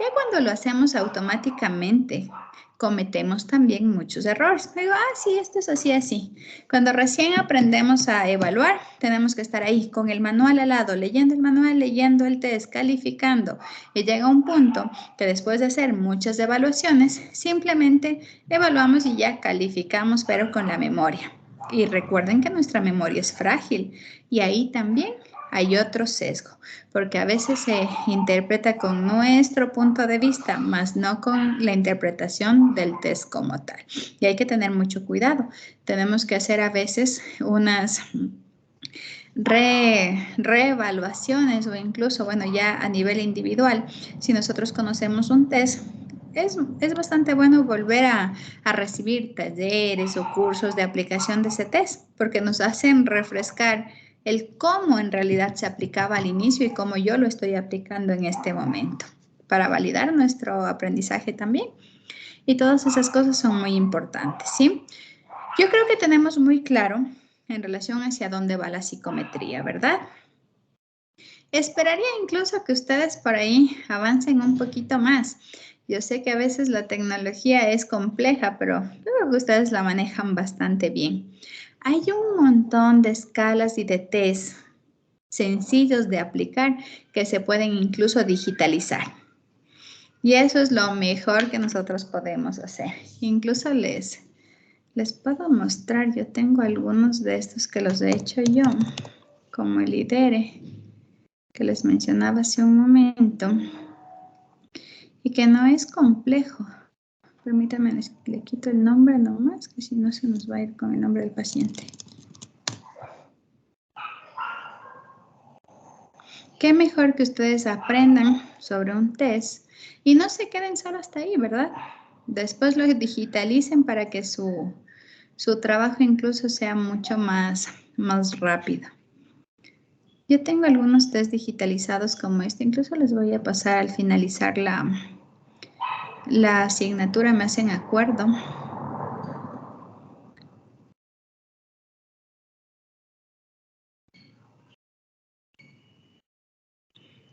Speaker 1: Ya cuando lo hacemos automáticamente, cometemos también muchos errores. Digo, sí, esto es así, así. Cuando recién aprendemos a evaluar, tenemos que estar ahí con el manual al lado, leyendo el manual, leyendo el test, calificando. Y llega un punto que después de hacer muchas evaluaciones, simplemente evaluamos y ya calificamos, pero con la memoria. Y recuerden que nuestra memoria es frágil y ahí también hay otro sesgo, porque a veces se interpreta con nuestro punto de vista, más no con la interpretación del test como tal. Y hay que tener mucho cuidado. Tenemos que hacer a veces unas reevaluaciones o incluso, bueno, ya a nivel individual, si nosotros conocemos un test, es bastante bueno volver a recibir talleres o cursos de aplicación de ese test, porque nos hacen refrescar el cómo en realidad se aplicaba al inicio y cómo yo lo estoy aplicando en este momento, para validar nuestro aprendizaje también. Y todas esas cosas son muy importantes, ¿sí? Yo creo que tenemos muy claro en relación hacia dónde va la psicometría, ¿verdad? Esperaría incluso que ustedes por ahí avancen un poquito más. Yo sé que a veces la tecnología es compleja, pero yo creo que ustedes la manejan bastante bien. Hay un montón de escalas y de test sencillos de aplicar que se pueden incluso digitalizar. Y eso es lo mejor que nosotros podemos hacer. Incluso les puedo mostrar, yo tengo algunos de estos que los he hecho yo, como el IDERE, que les mencionaba hace un momento, y que no es complejo. Permítanme, le quito el nombre nomás, que si no se nos va a ir con el nombre del paciente. Qué mejor que ustedes aprendan sobre un test y no se queden solo hasta ahí, ¿verdad? Después lo digitalicen para que su trabajo incluso sea mucho más rápido. Yo tengo algunos test digitalizados como este, incluso les voy a pasar al finalizar la asignatura, me hacen acuerdo.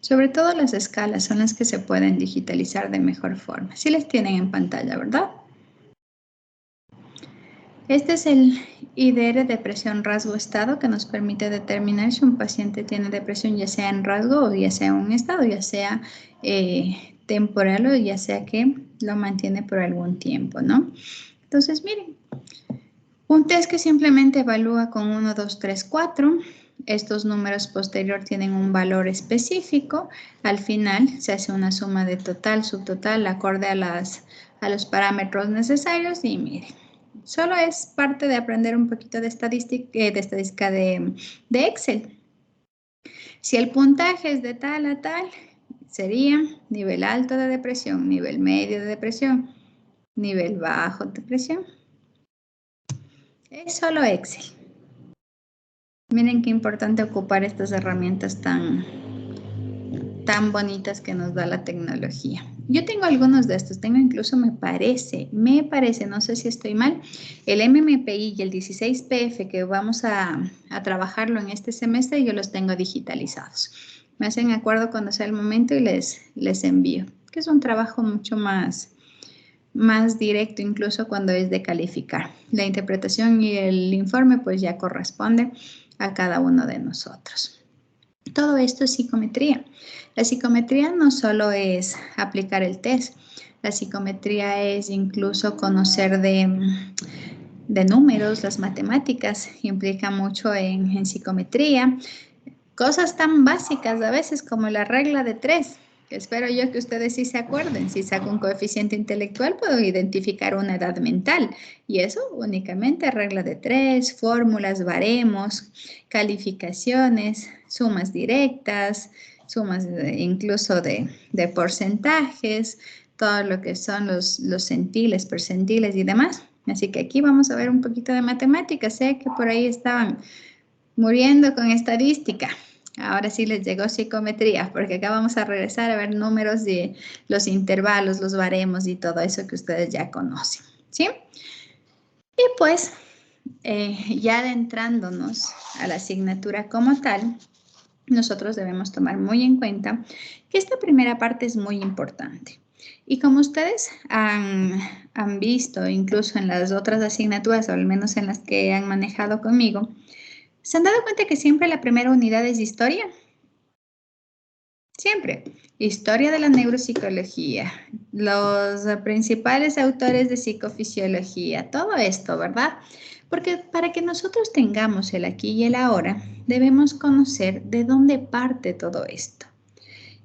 Speaker 1: Sobre todo las escalas son las que se pueden digitalizar de mejor forma. Sí les tienen en pantalla, ¿verdad? Este es el IDR depresión rasgo estado que nos permite determinar si un paciente tiene depresión ya sea en rasgo o ya sea en un estado, ya sea temporal o ya sea que lo mantiene por algún tiempo, ¿no? Entonces, miren, un test que simplemente evalúa con 1, 2, 3, 4. Estos números posterior tienen un valor específico. Al final se hace una suma de total, subtotal, acorde a los parámetros necesarios y miren. Solo es parte de aprender un poquito de estadística de Excel. Si el puntaje es de tal a tal, sería nivel alto de depresión, nivel medio de depresión, nivel bajo de depresión. Es solo Excel. Miren qué importante ocupar estas herramientas tan bonitas que nos da la tecnología. Yo tengo algunos de estos, tengo incluso me parece, no sé si estoy mal, el MMPI y el 16PF que vamos a trabajarlo en este semestre, yo los tengo digitalizados. Me hacen acuerdo cuando sea el momento y les envío, que es un trabajo mucho más directo, incluso cuando es de calificar. La interpretación y el informe pues ya corresponde a cada uno de nosotros. Todo esto es psicometría. La psicometría no solo es aplicar el test, la psicometría es incluso conocer de números, las matemáticas implica mucho en psicometría. Cosas tan básicas a veces como la regla de 3, que espero yo que ustedes sí se acuerden. Si saco un coeficiente intelectual, puedo identificar una edad mental. Y eso únicamente regla de 3, fórmulas, baremos, calificaciones, sumas directas, sumas incluso de porcentajes, todo lo que son los centiles, percentiles y demás. Así que aquí vamos a ver un poquito de matemáticas. Sé que por ahí estaban muriendo con estadística. Ahora sí les llegó psicometría, porque acá vamos a regresar a ver números de los intervalos, los baremos y todo eso que ustedes ya conocen, ¿sí? Y pues, ya adentrándonos a la asignatura como tal, nosotros debemos tomar muy en cuenta que esta primera parte es muy importante. Y como ustedes han visto, incluso en las otras asignaturas, o al menos en las que han manejado conmigo, ¿se han dado cuenta que siempre la primera unidad es historia? Siempre. Historia de la neuropsicología, los principales autores de psicofisiología, todo esto, ¿verdad? Porque para que nosotros tengamos el aquí y el ahora, debemos conocer de dónde parte todo esto.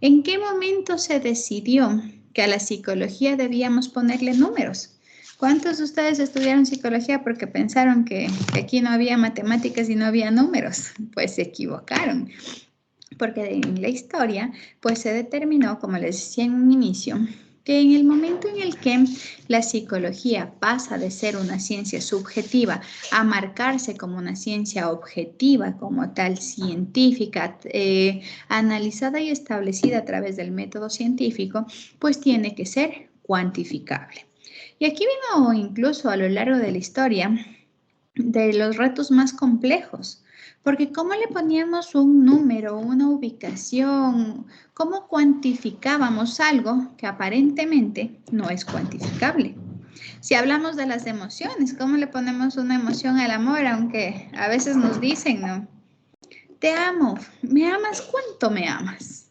Speaker 1: ¿En qué momento se decidió que a la psicología debíamos ponerle números? ¿Cuántos de ustedes estudiaron psicología porque pensaron que aquí no había matemáticas y no había números? Pues se equivocaron, porque en la historia pues se determinó, como les decía en un inicio, que en el momento en el que la psicología pasa de ser una ciencia subjetiva a marcarse como una ciencia objetiva, como tal científica, analizada y establecida a través del método científico, pues tiene que ser cuantificable. Y aquí vino incluso a lo largo de la historia de los retos más complejos, porque ¿cómo le poníamos un número, una ubicación? ¿Cómo cuantificábamos algo que aparentemente no es cuantificable? Si hablamos de las emociones, ¿cómo le ponemos una emoción al amor? Aunque a veces nos dicen, ¿no? Te amo, ¿me amas? ¿Cuánto me amas?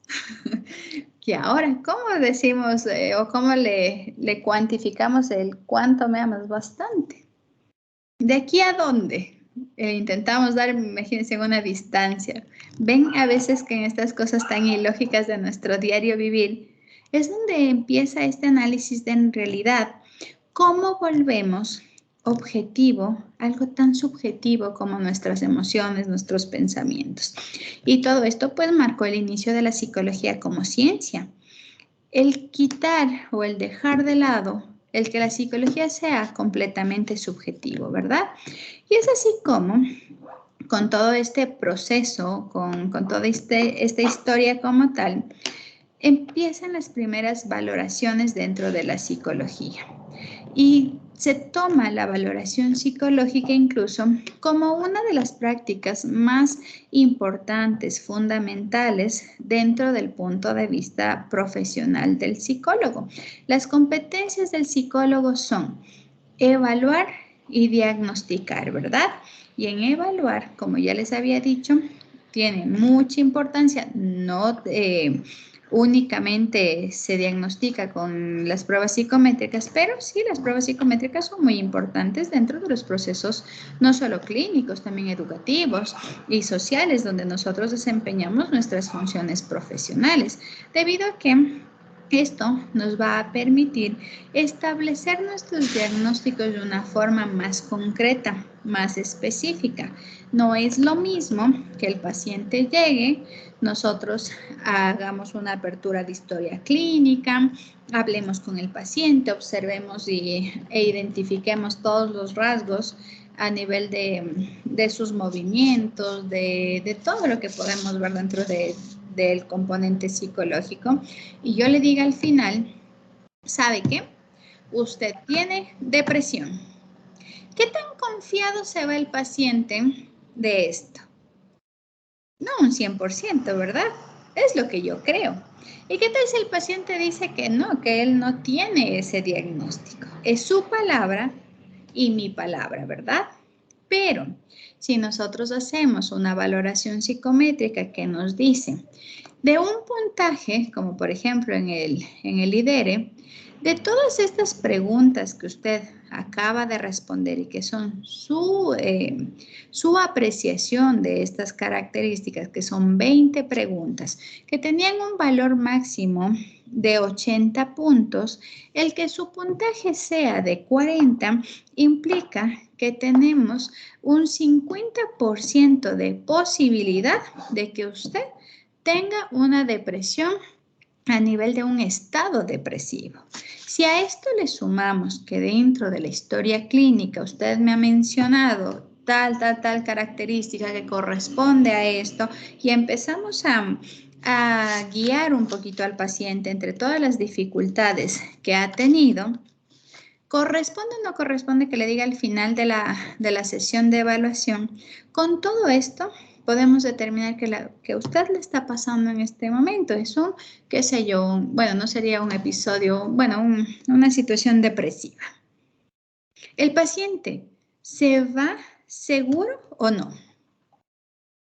Speaker 1: Y ahora, ¿cómo decimos o cómo le cuantificamos el cuánto me amas? Bastante. ¿De aquí a dónde? Intentamos dar, imagínense, una distancia. Ven a veces que en estas cosas tan ilógicas de nuestro diario vivir es donde empieza este análisis de en realidad cómo volvemos objetivo algo tan subjetivo como nuestras emociones, nuestros pensamientos. Y todo esto pues marcó el inicio de la psicología como ciencia. El quitar o el dejar de lado el que la psicología sea completamente subjetivo, ¿verdad? Y es así como, con todo este proceso, con toda esta historia como tal, empiezan las primeras valoraciones dentro de la psicología. Y se toma la valoración psicológica incluso como una de las prácticas más importantes, fundamentales dentro del punto de vista profesional del psicólogo. Las competencias del psicólogo son evaluar y diagnosticar, ¿verdad? Y en evaluar, como ya les había dicho, tiene mucha importancia, no únicamente se diagnostica con las pruebas psicométricas, pero sí, las pruebas psicométricas son muy importantes dentro de los procesos no solo clínicos, también educativos y sociales, donde nosotros desempeñamos nuestras funciones profesionales, debido a que esto nos va a permitir establecer nuestros diagnósticos de una forma más concreta, más específica. No es lo mismo que el paciente llegue, nosotros hagamos una apertura de historia clínica, hablemos con el paciente, observemos e identifiquemos todos los rasgos a nivel de sus movimientos, de todo lo que podemos ver dentro del componente psicológico. Y yo le diga al final, ¿sabe qué? Usted tiene depresión. ¿Qué tan confiado se va el paciente de esto? No un 100%, ¿verdad? Es lo que yo creo. ¿Y qué tal si el paciente dice que no, que él no tiene ese diagnóstico? Es su palabra y mi palabra, ¿verdad? Pero si nosotros hacemos una valoración psicométrica que nos dice de un puntaje, como por ejemplo en el lidere, de todas estas preguntas que usted acaba de responder y que son su apreciación de estas características, que son 20 preguntas, que tenían un valor máximo de 80 puntos, el que su puntaje sea de 40 implica que tenemos un 50% de posibilidad de que usted tenga una depresión a nivel de un estado depresivo. Si a esto le sumamos que dentro de la historia clínica usted me ha mencionado tal característica que corresponde a esto y empezamos a guiar un poquito al paciente entre todas las dificultades que ha tenido, ¿corresponde o no corresponde que le diga al final de la sesión de evaluación? Con todo esto, podemos determinar que a usted le está pasando en este momento. Es un, qué sé yo, bueno, no sería un episodio, bueno, una situación depresiva. ¿El paciente se va seguro o no?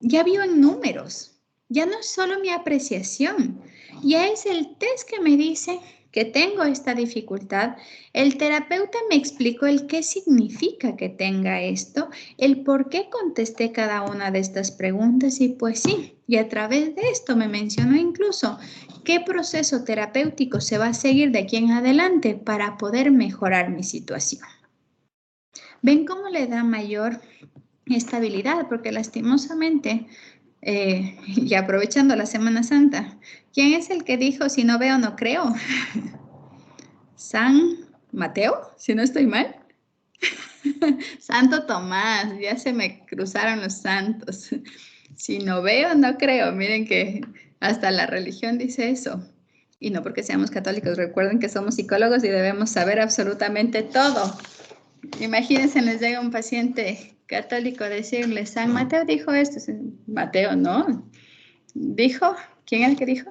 Speaker 1: Ya vio en números. Ya no es solo mi apreciación. Ya es el test que me dice que tengo esta dificultad. El terapeuta me explicó el qué significa que tenga esto, el por qué contesté cada una de estas preguntas y pues sí, y a través de esto me mencionó incluso qué proceso terapéutico se va a seguir de aquí en adelante para poder mejorar mi situación. ¿Ven cómo le da mayor estabilidad? Porque lastimosamente, y aprovechando la Semana Santa, ¿quién es el que dijo si no veo no creo? San Mateo, si no estoy mal. Santo Tomás, ya se me cruzaron los santos. Si no veo no creo. Miren que hasta la religión dice eso. Y no porque seamos católicos, recuerden que somos psicólogos y debemos saber absolutamente todo. Imagínense, les llega un paciente católico a decirle, San Mateo dijo esto. Mateo, no. ¿Dijo? ¿Quién es el que dijo?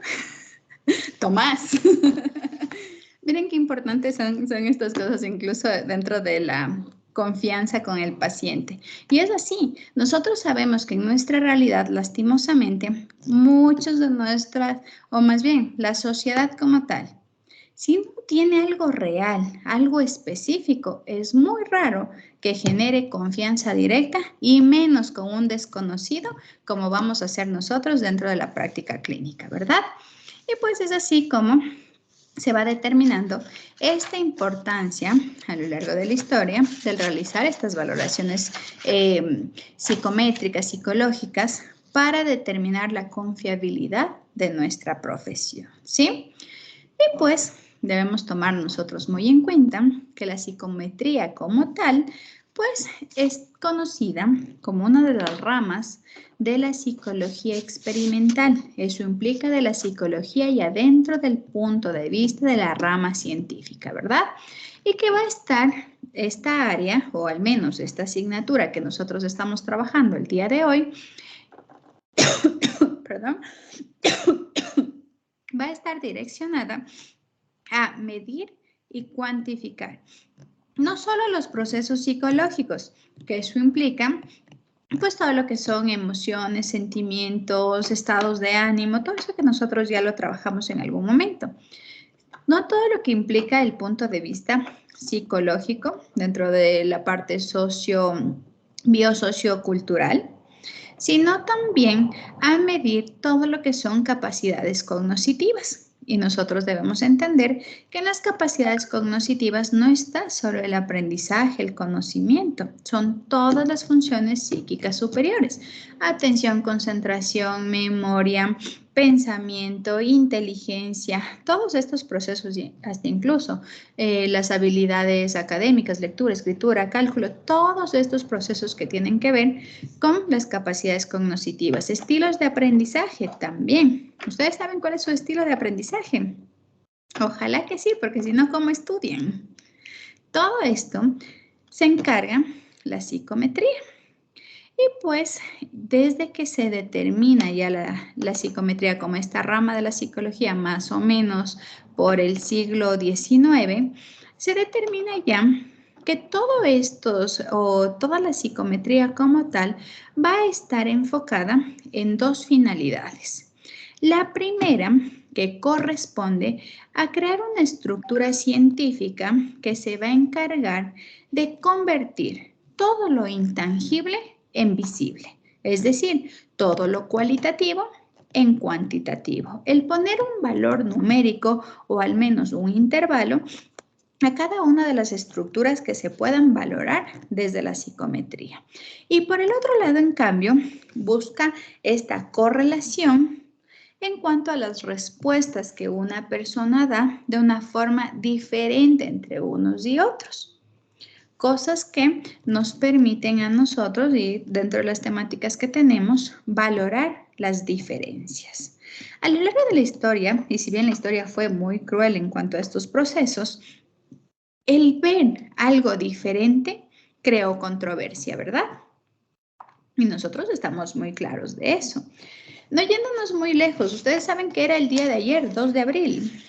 Speaker 1: Tomás. Miren qué importantes son estas cosas, incluso dentro de la confianza con el paciente. Y es así, nosotros sabemos que en nuestra realidad, lastimosamente, muchos de nuestras, o más bien, la sociedad como tal, si no tiene algo real, algo específico, es muy raro que genere confianza directa y menos con un desconocido como vamos a hacer nosotros dentro de la práctica clínica, ¿verdad? Y pues es así como se va determinando esta importancia a lo largo de la historia del realizar estas valoraciones psicométricas, psicológicas, para determinar la confiabilidad de nuestra profesión, ¿sí? Y pues debemos tomar nosotros muy en cuenta que la psicometría como tal, pues es conocida como una de las ramas de la psicología experimental. Eso implica de la psicología y adentro del punto de vista de la rama científica, ¿verdad? Y que va a estar esta área, o al menos esta asignatura que nosotros estamos trabajando el día de hoy, perdón, va a estar direccionada a medir y cuantificar no solo los procesos psicológicos, que eso implica pues todo lo que son emociones, sentimientos, estados de ánimo, todo eso que nosotros ya lo trabajamos en algún momento. No todo lo que implica el punto de vista psicológico dentro de la parte biosociocultural, sino también a medir todo lo que son capacidades cognitivas. Y nosotros debemos entender que en las capacidades cognitivas no está solo el aprendizaje, el conocimiento, son todas las funciones psíquicas superiores. Atención, concentración, memoria, pensamiento, inteligencia, todos estos procesos, hasta incluso las habilidades académicas, lectura, escritura, cálculo, todos estos procesos que tienen que ver con las capacidades cognitivas. Estilos de aprendizaje también. ¿Ustedes saben cuál es su estilo de aprendizaje? Ojalá que sí, porque si no, ¿cómo estudian? Todo esto se encarga la psicometría. Y pues, desde que se determina ya la psicometría como esta rama de la psicología, más o menos por el siglo XIX, se determina ya que todo estos o toda la psicometría como tal va a estar enfocada en dos finalidades. La primera, que corresponde a crear una estructura científica que se va a encargar de convertir todo lo intangible en visible, es decir, todo lo cualitativo en cuantitativo. El poner un valor numérico o al menos un intervalo a cada una de las estructuras que se puedan valorar desde la psicometría. Y por el otro lado, en cambio, busca esta correlación en cuanto a las respuestas que una persona da de una forma diferente entre unos y otros. Cosas que nos permiten a nosotros, y dentro de las temáticas que tenemos, valorar las diferencias. A lo largo de la historia, y si bien la historia fue muy cruel en cuanto a estos procesos, el ver algo diferente creó controversia, ¿verdad? Y nosotros estamos muy claros de eso. No yéndonos muy lejos, ustedes saben que era el día de ayer, 2 de abril.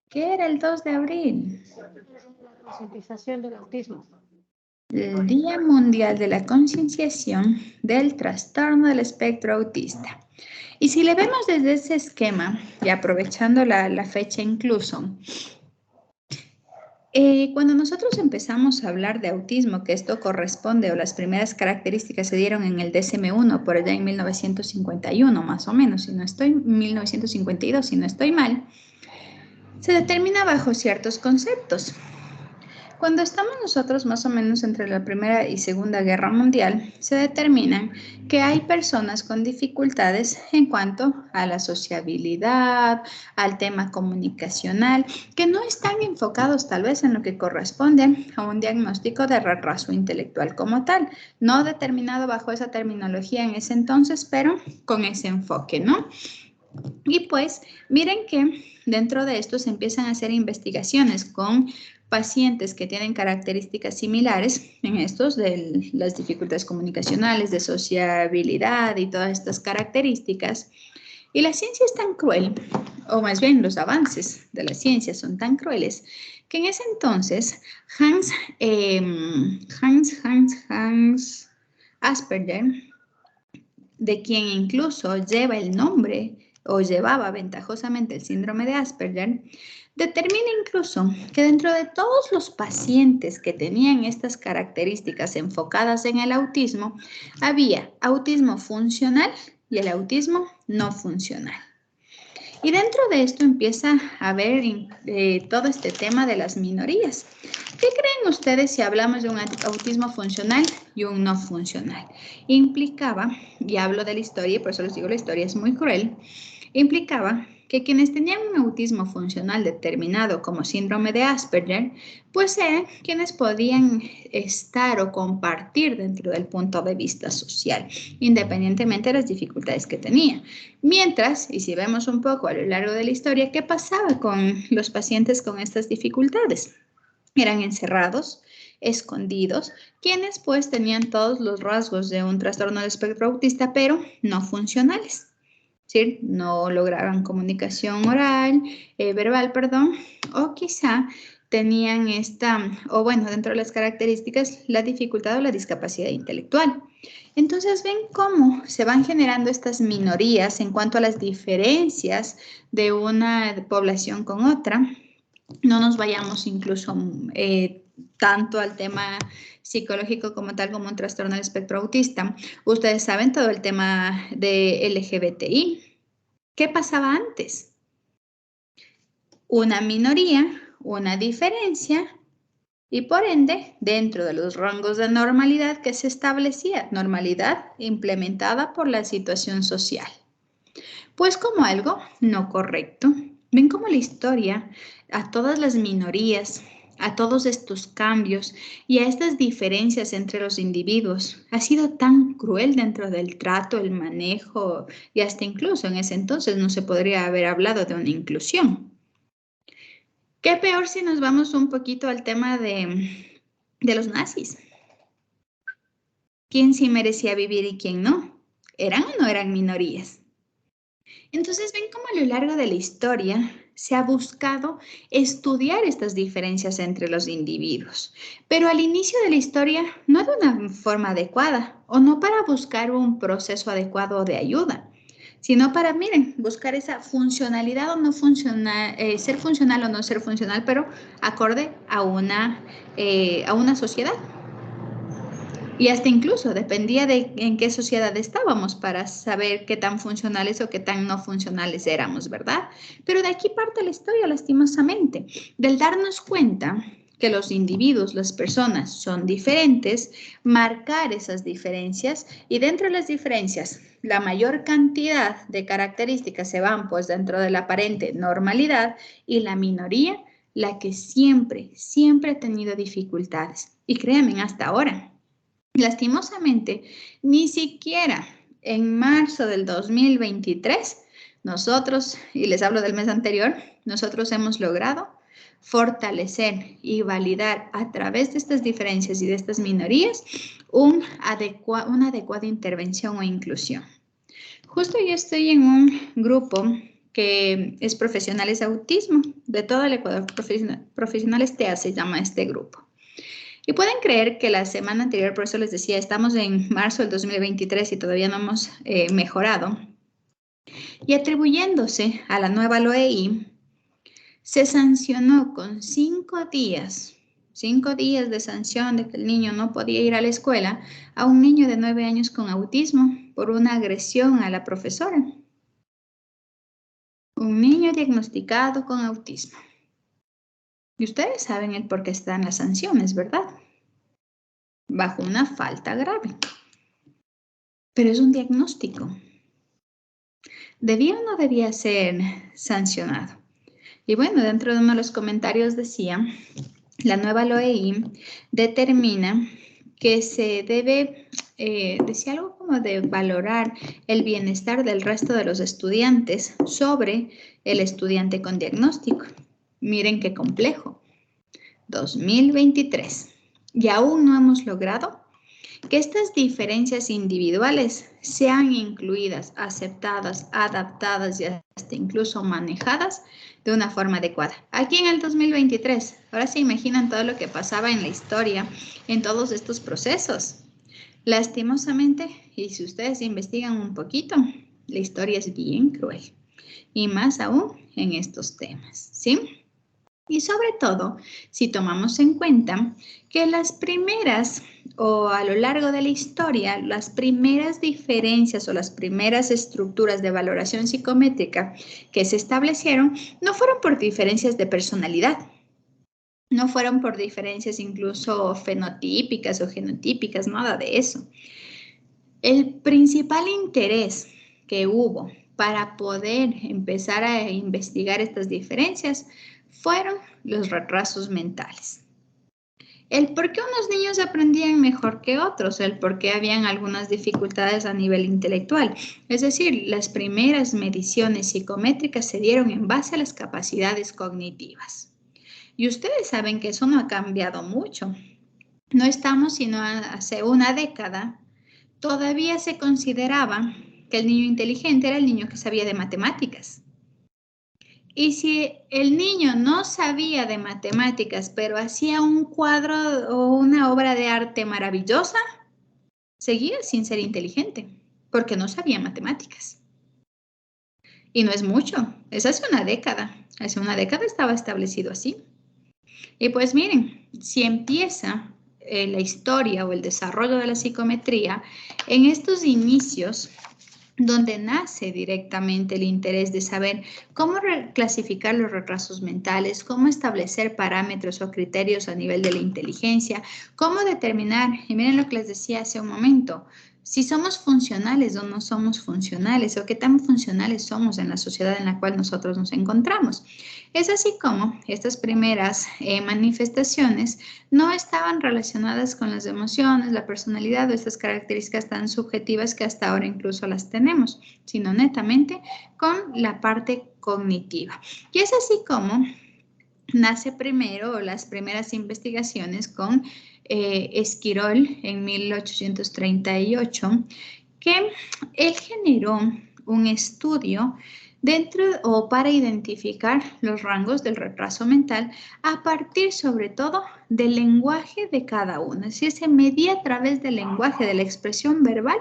Speaker 1: ¿Qué era el 2 de abril?
Speaker 2: La concientización del autismo.
Speaker 1: El Día Mundial de la Concienciación del Trastorno del Espectro Autista. Y si le vemos desde ese esquema, y aprovechando la fecha incluso, cuando nosotros empezamos a hablar de autismo, que esto corresponde o las primeras características se dieron en el DSM-1 por allá en 1951 más o menos, 1952 si no estoy mal, se determina bajo ciertos conceptos. Cuando estamos nosotros más o menos entre la Primera y Segunda Guerra Mundial, se determinan que hay personas con dificultades en cuanto a la sociabilidad, al tema comunicacional, que no están enfocados tal vez en lo que corresponde a un diagnóstico de retraso intelectual como tal, no determinado bajo esa terminología en ese entonces, pero con ese enfoque, ¿no? Y pues miren que dentro de esto se empiezan a hacer investigaciones con pacientes que tienen características similares en estos de las dificultades comunicacionales, de sociabilidad y todas estas características. Y la ciencia es tan cruel, o más bien los avances de la ciencia son tan crueles, que en ese entonces Hans Asperger, de quien incluso lleva el nombre o llevaba ventajosamente el síndrome de Asperger, determina incluso que dentro de todos los pacientes que tenían estas características enfocadas en el autismo, había autismo funcional y el autismo no funcional. Y dentro de esto empieza a haber todo este tema de las minorías. ¿Qué creen ustedes si hablamos de un autismo funcional y un no funcional? Implicaba, y hablo de la historia, y por eso les digo la historia es muy cruel, implicaba que quienes tenían un autismo funcional determinado como síndrome de Asperger, pues eran quienes podían estar o compartir dentro del punto de vista social, independientemente de las dificultades que tenía. Mientras, y si vemos un poco a lo largo de la historia, ¿qué pasaba con los pacientes con estas dificultades? Eran encerrados, escondidos, quienes pues tenían todos los rasgos de un trastorno del espectro autista, pero no funcionales. ¿Sí? No lograban comunicación oral, verbal, perdón, o quizá tenían o bueno, dentro de las características, la dificultad o la discapacidad intelectual. Entonces, ven cómo se van generando estas minorías en cuanto a las diferencias de una población con otra. No nos vayamos incluso tanto al tema psicológico como tal, como un trastorno del espectro autista. Ustedes saben todo el tema de LGBTI. ¿Qué pasaba antes? Una minoría, una diferencia y por ende, dentro de los rangos de normalidad que se establecía, normalidad implementada por la situación social. Pues como algo no correcto. Ven cómo la historia a todas las minorías, a todos estos cambios y a estas diferencias entre los individuos ha sido tan cruel dentro del trato, el manejo y hasta incluso en ese entonces no se podría haber hablado de una inclusión. ¿Qué peor si nos vamos un poquito al tema de los nazis? ¿Quién sí merecía vivir y quién no? ¿Eran o no eran minorías? Entonces, ven cómo a lo largo de la historia se ha buscado estudiar estas diferencias entre los individuos, pero al inicio de la historia no de una forma adecuada o no para buscar un proceso adecuado de ayuda, sino para, miren, buscar esa funcionalidad o no funcional, ser funcional o no ser funcional, pero acorde a una sociedad. Y hasta incluso dependía de en qué sociedad estábamos para saber qué tan funcionales o qué tan no funcionales éramos, ¿verdad? Pero de aquí parte la historia, lastimosamente, del darnos cuenta que los individuos, las personas son diferentes, marcar esas diferencias y dentro de las diferencias, la mayor cantidad de características se van pues dentro de la aparente normalidad y la minoría, la que siempre, siempre ha tenido dificultades. Y créanme, hasta ahora. Lastimosamente, ni siquiera en marzo del 2023, nosotros, y les hablo del mes anterior, nosotros hemos logrado fortalecer y validar a través de estas diferencias y de estas minorías una adecuada intervención o inclusión. Justo yo estoy en un grupo que es profesionales de autismo, de todo el Ecuador, profesionales TEA se llama este grupo. Y pueden creer que la semana anterior, por eso les decía, estamos en marzo del 2023 y todavía no hemos mejorado. Y atribuyéndose a la nueva LOEI, se sancionó con 5 días de sanción de que el niño no podía ir a la escuela a un niño de 9 años con autismo por una agresión a la profesora. Un niño diagnosticado con autismo. Y ustedes saben el por qué están las sanciones, ¿verdad? Bajo una falta grave. Pero es un diagnóstico. ¿Debía o no debía ser sancionado? Y bueno, dentro de uno de los comentarios decía, la nueva LOEI determina que se debe, decía algo como de valorar el bienestar del resto de los estudiantes sobre el estudiante con diagnóstico. Miren qué complejo. 2023. Y aún no hemos logrado que estas diferencias individuales sean incluidas, aceptadas, adaptadas y hasta incluso manejadas de una forma adecuada. Aquí en el 2023, ahora se imaginan todo lo que pasaba en la historia, en todos estos procesos. Lastimosamente, y si ustedes investigan un poquito, la historia es bien cruel. Y más aún en estos temas, ¿sí? Y sobre todo, si tomamos en cuenta que las primeras, o a lo largo de la historia, las primeras diferencias o las primeras estructuras de valoración psicométrica que se establecieron no fueron por diferencias de personalidad, no fueron por diferencias incluso fenotípicas o genotípicas, nada de eso. El principal interés que hubo para poder empezar a investigar estas diferencias fueron los retrasos mentales. El por qué unos niños aprendían mejor que otros, el por qué habían algunas dificultades a nivel intelectual. Es decir, las primeras mediciones psicométricas se dieron en base a las capacidades cognitivas. Y ustedes saben que eso no ha cambiado mucho. No estamos sino hace una década. Todavía se consideraba que el niño inteligente era el niño que sabía de matemáticas. Y si el niño no sabía de matemáticas, pero hacía un cuadro o una obra de arte maravillosa, seguía sin ser inteligente, porque no sabía matemáticas. Y no es mucho, es hace una década. Hace una década estaba establecido así. Y pues miren, si empieza la historia o el desarrollo de la psicometría en estos inicios, donde nace directamente el interés de saber cómo clasificar los retrasos mentales, cómo establecer parámetros o criterios a nivel de la inteligencia, cómo determinar, y miren lo que les decía hace un momento, si somos funcionales o no somos funcionales, o qué tan funcionales somos en la sociedad en la cual nosotros nos encontramos. Es así como estas primeras manifestaciones no estaban relacionadas con las emociones, la personalidad o estas características tan subjetivas que hasta ahora incluso las tenemos, sino netamente con la parte cognitiva. Y es así como nace primero las primeras investigaciones con Esquirol en 1838, que él generó un estudio dentro o para identificar los rangos del retraso mental a partir sobre todo del lenguaje de cada uno. Es decir, se medía a través del lenguaje, de la expresión verbal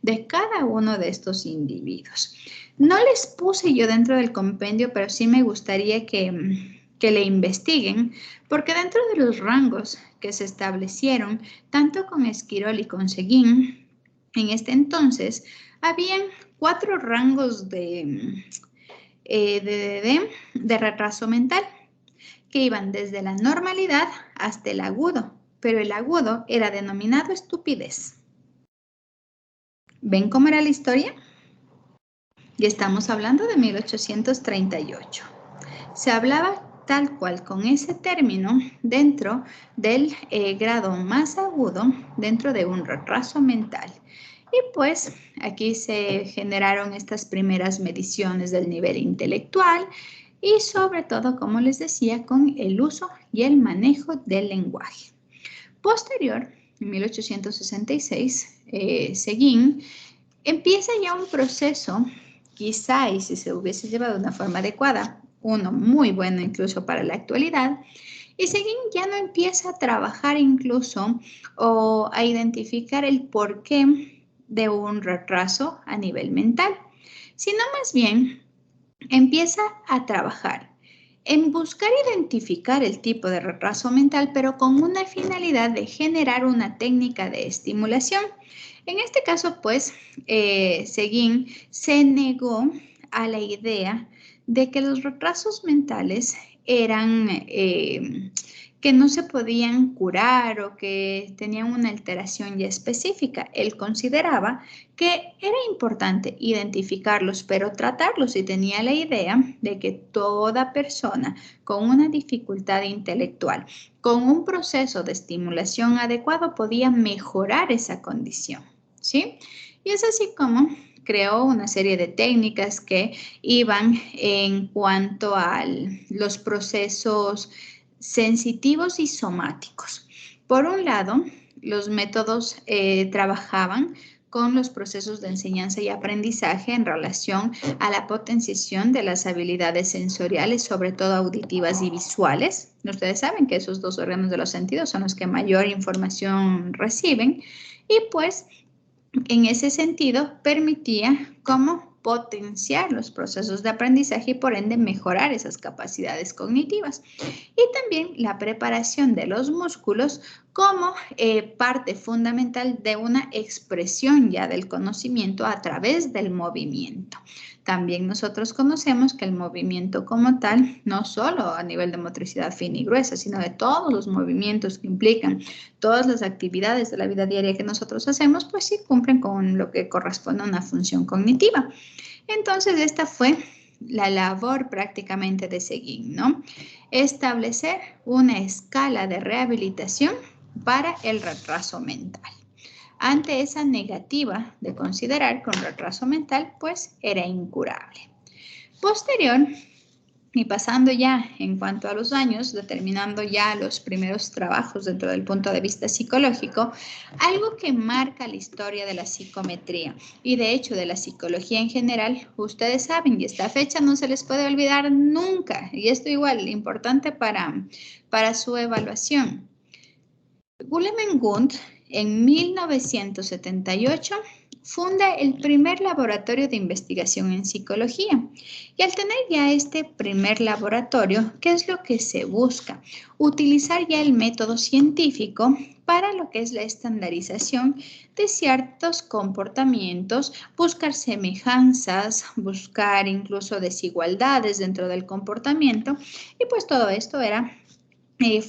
Speaker 1: de cada uno de estos individuos. No les puse yo dentro del compendio, pero sí me gustaría que le investiguen, porque dentro de los rangos que se establecieron, tanto con Esquirol y con Seguín, en este entonces, habían 4 rangos de retraso mental, que iban desde la normalidad hasta el agudo, pero el agudo era denominado estupidez. ¿Ven cómo era la historia? Y estamos hablando de 1838. Se hablaba tal cual con ese término dentro del grado más agudo, dentro de un retraso mental. Y pues aquí se generaron estas primeras mediciones del nivel intelectual y sobre todo, como les decía, con el uso y el manejo del lenguaje. Posterior, en 1866, Seguín empieza ya un proceso, quizá y si se hubiese llevado de una forma adecuada, uno muy bueno incluso para la actualidad, y Seguín ya no empieza a trabajar incluso o a identificar el porqué de un retraso a nivel mental, sino más bien empieza a trabajar en buscar identificar el tipo de retraso mental, pero con una finalidad de generar una técnica de estimulación. En este caso, pues, Seguín se negó a la idea de que los retrasos mentales eran que no se podían curar o que tenían una alteración ya específica. Él consideraba que era importante identificarlos, pero tratarlos, y tenía la idea de que toda persona con una dificultad intelectual, con un proceso de estimulación adecuado, podía mejorar esa condición, ¿sí? Y es así como creó una serie de técnicas que iban en cuanto a los procesos sensitivos y somáticos. Por un lado, los métodos trabajaban con los procesos de enseñanza y aprendizaje en relación a la potenciación de las habilidades sensoriales, sobre todo auditivas y visuales. Ustedes saben que esos 2 órganos de los sentidos son los que mayor información reciben y pues en ese sentido permitía cómo potenciar los procesos de aprendizaje y por ende mejorar esas capacidades cognitivas. Y también la preparación de los músculos como parte fundamental de una expresión ya del conocimiento a través del movimiento. También nosotros conocemos que el movimiento como tal, no solo a nivel de motricidad fina y gruesa, sino de todos los movimientos que implican todas las actividades de la vida diaria que nosotros hacemos, pues sí cumplen con lo que corresponde a una función cognitiva. Entonces, esta fue la labor prácticamente de Seguín, ¿no? Establecer una escala de rehabilitación para el retraso mental. Ante esa negativa de considerar que un retraso mental, pues, era incurable. Posterior, y pasando ya en cuanto a los años, determinando ya los primeros trabajos dentro del punto de vista psicológico, algo que marca la historia de la psicometría y de hecho de la psicología en general, ustedes saben, y esta fecha no se les puede olvidar nunca, y esto igual, importante para su evaluación. Guillemin-Gund en 1978 funda el primer laboratorio de investigación en psicología. Y al tener ya este primer laboratorio, ¿qué es lo que se busca? Utilizar ya el método científico para lo que es la estandarización de ciertos comportamientos, buscar semejanzas, buscar incluso desigualdades dentro del comportamiento. Y pues todo esto era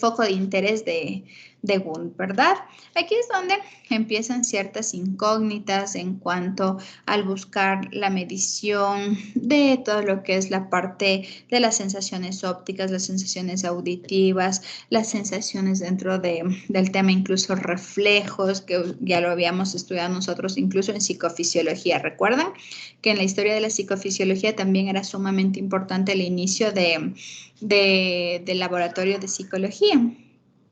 Speaker 1: foco de interés de Gund, ¿verdad? Aquí es donde empiezan ciertas incógnitas en cuanto al buscar la medición de todo lo que es la parte de las sensaciones ópticas, las sensaciones auditivas, las sensaciones dentro del tema, incluso reflejos, que ya lo habíamos estudiado nosotros incluso en psicofisiología. ¿Recuerdan que en la historia de la psicofisiología también era sumamente importante el inicio del laboratorio de psicología?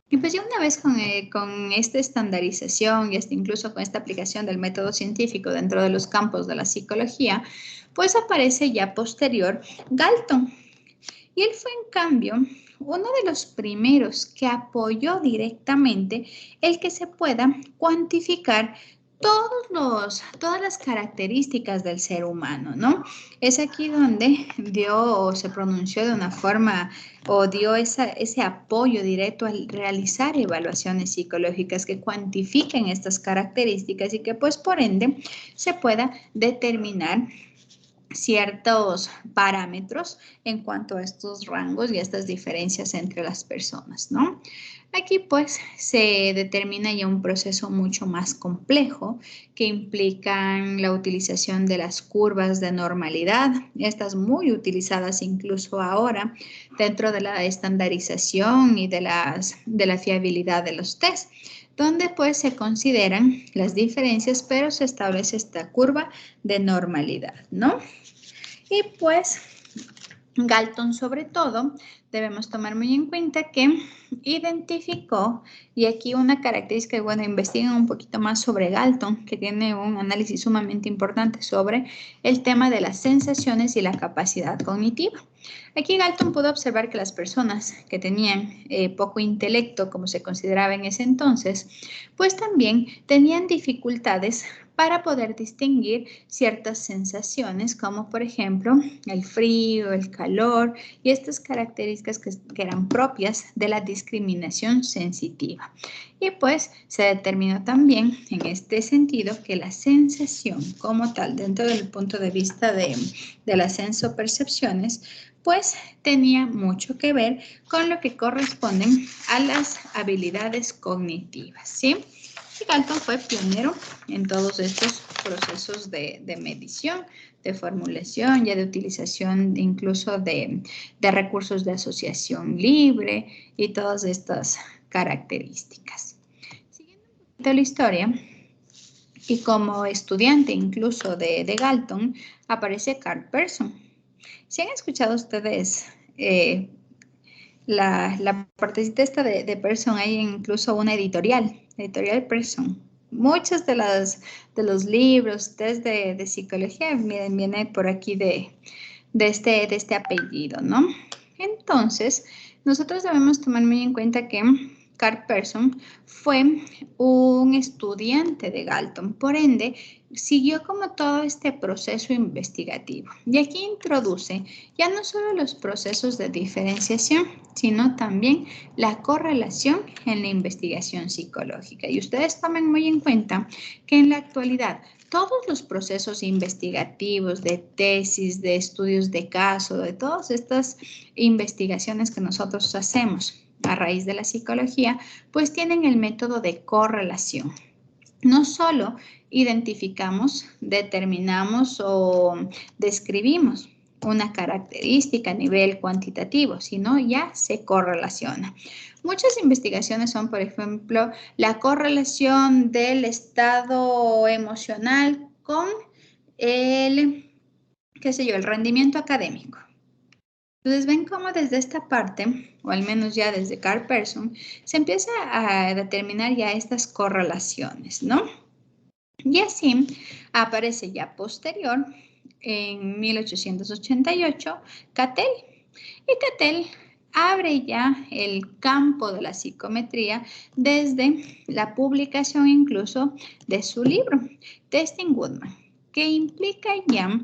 Speaker 1: Y pues ya una vez con esta estandarización y incluso con esta aplicación del método científico dentro de los campos de la psicología, pues aparece ya posterior Galton. Y él fue en cambio uno de los primeros que apoyó directamente el que se pueda cuantificar todas las características del ser humano, ¿no? Es aquí donde dio o se pronunció de una forma o dio ese apoyo directo al realizar evaluaciones psicológicas que cuantifiquen estas características y que pues por ende se pueda determinar ciertos parámetros en cuanto a estos rangos y estas diferencias entre las personas, ¿no? Aquí pues se determina ya un proceso mucho más complejo que implican la utilización de las curvas de normalidad, estas muy utilizadas incluso ahora dentro de la estandarización y de la fiabilidad de los test, donde pues se consideran las diferencias, pero se establece esta curva de normalidad, ¿no? Y pues Galton sobre todo debemos tomar muy en cuenta que identificó, y aquí una característica, bueno, investiguen un poquito más sobre Galton, que tiene un análisis sumamente importante sobre el tema de las sensaciones y la capacidad cognitiva. Aquí Galton pudo observar que las personas que tenían poco intelecto, como se consideraba en ese entonces, pues también tenían dificultades para poder distinguir ciertas sensaciones, como por ejemplo el frío, el calor y estas características que eran propias de la discriminación sensitiva. Y pues se determinó también en este sentido que la sensación como tal, dentro del punto de vista de las sensopercepciones, pues tenía mucho que ver con lo que corresponden a las habilidades cognitivas, ¿sí? Y Galton fue pionero en todos estos procesos de medición, de formulación, ya de utilización incluso de recursos de asociación libre y todas estas características. Siguiendo un poquito la historia, y como estudiante incluso de Galton, aparece Carl Pearson. Si han escuchado ustedes la partecita esta de Pearson, hay incluso una editorial Pearson. Muchos de los libros de psicología viene por aquí de este apellido, ¿no? Entonces, nosotros debemos tomar muy en cuenta que Carl Pearson fue un estudiante de Galton, por ende, siguió como todo este proceso investigativo. Y aquí introduce ya no solo los procesos de diferenciación, sino también la correlación en la investigación psicológica. Y ustedes tomen muy en cuenta que en la actualidad todos los procesos investigativos de tesis, de estudios de caso, de todas estas investigaciones que nosotros hacemos a raíz de la psicología, pues tienen el método de correlación. No solo identificamos, determinamos o describimos una característica a nivel cuantitativo, sino ya se correlaciona. Muchas investigaciones son, por ejemplo, la correlación del estado emocional con el rendimiento académico. Entonces ven cómo desde esta parte, o al menos ya desde Carl Pearson, se empieza a determinar ya estas correlaciones, ¿no? Y así aparece ya posterior, en 1888, Cattell. Y Cattell abre ya el campo de la psicometría desde la publicación incluso de su libro, Testing Goodman, que implica ya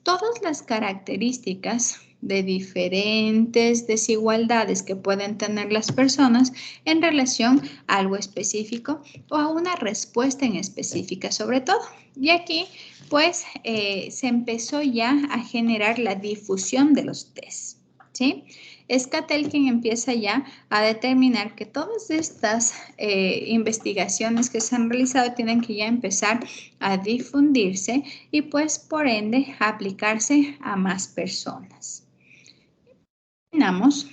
Speaker 1: todas las características de diferentes desigualdades que pueden tener las personas en relación a algo específico o a una respuesta en específica sobre todo. Y aquí pues se empezó ya a generar la difusión de los tests, ¿sí? Es Cattell quien empieza ya a determinar que todas estas investigaciones que se han realizado tienen que ya empezar a difundirse y pues por ende a aplicarse a más personas. Terminamos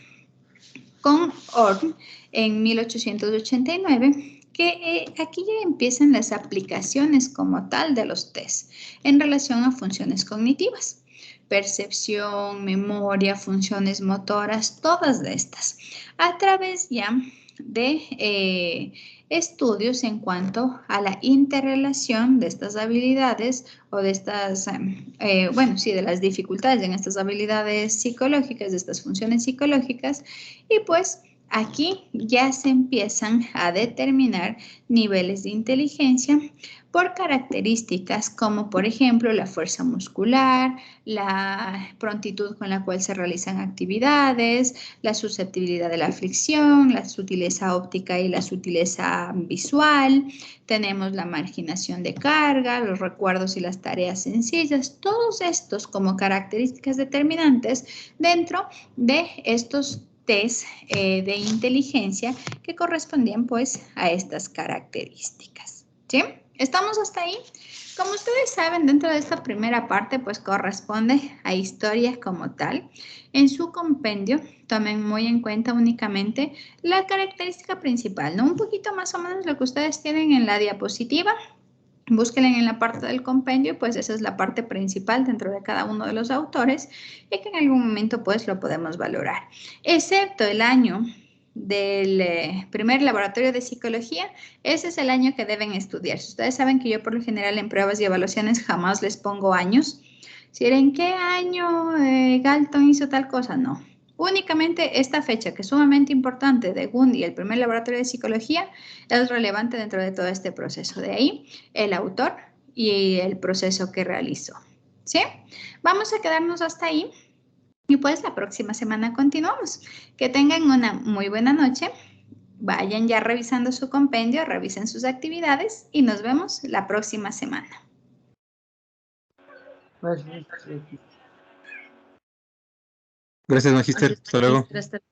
Speaker 1: con Orn en 1889, que aquí ya empiezan las aplicaciones como tal de los test en relación a funciones cognitivas. Percepción, memoria, funciones motoras, todas de estas, a través ya de estudios en cuanto a la interrelación de estas habilidades o de estas, bueno, sí, de las dificultades en estas habilidades psicológicas, de estas funciones psicológicas, y pues aquí ya se empiezan a determinar niveles de inteligencia por características como, por ejemplo, la fuerza muscular, la prontitud con la cual se realizan actividades, la susceptibilidad de la fricción, la sutileza óptica y la sutileza visual. Tenemos la marginación de carga, los recuerdos y las tareas sencillas. Todos estos como características determinantes dentro de estos test de inteligencia que correspondían pues a estas características. ¿Sí? ¿Estamos hasta ahí? Como ustedes saben, dentro de esta primera parte, pues corresponde a historias como tal. En su compendio, tomen muy en cuenta únicamente la característica principal, ¿no? Un poquito más o menos lo que ustedes tienen en la diapositiva. Búsquenla en la parte del compendio, pues esa es la parte principal dentro de cada uno de los autores y que en algún momento pues lo podemos valorar. Excepto el año del primer laboratorio de psicología, ese es el año que deben estudiar. Ustedes saben que yo por lo general en pruebas y evaluaciones jamás les pongo años. Si era en qué año Galton hizo tal cosa, no. Únicamente esta fecha, que es sumamente importante de Gundy, el primer laboratorio de psicología, es relevante dentro de todo este proceso. De ahí el autor y el proceso que realizó. ¿Sí? Vamos a quedarnos hasta ahí. Y pues la próxima semana continuamos. Que tengan una muy buena noche. Vayan ya revisando su compendio, revisen sus actividades y nos vemos la próxima semana.
Speaker 6: Gracias, Magíster. Hasta luego.
Speaker 1: Gracias.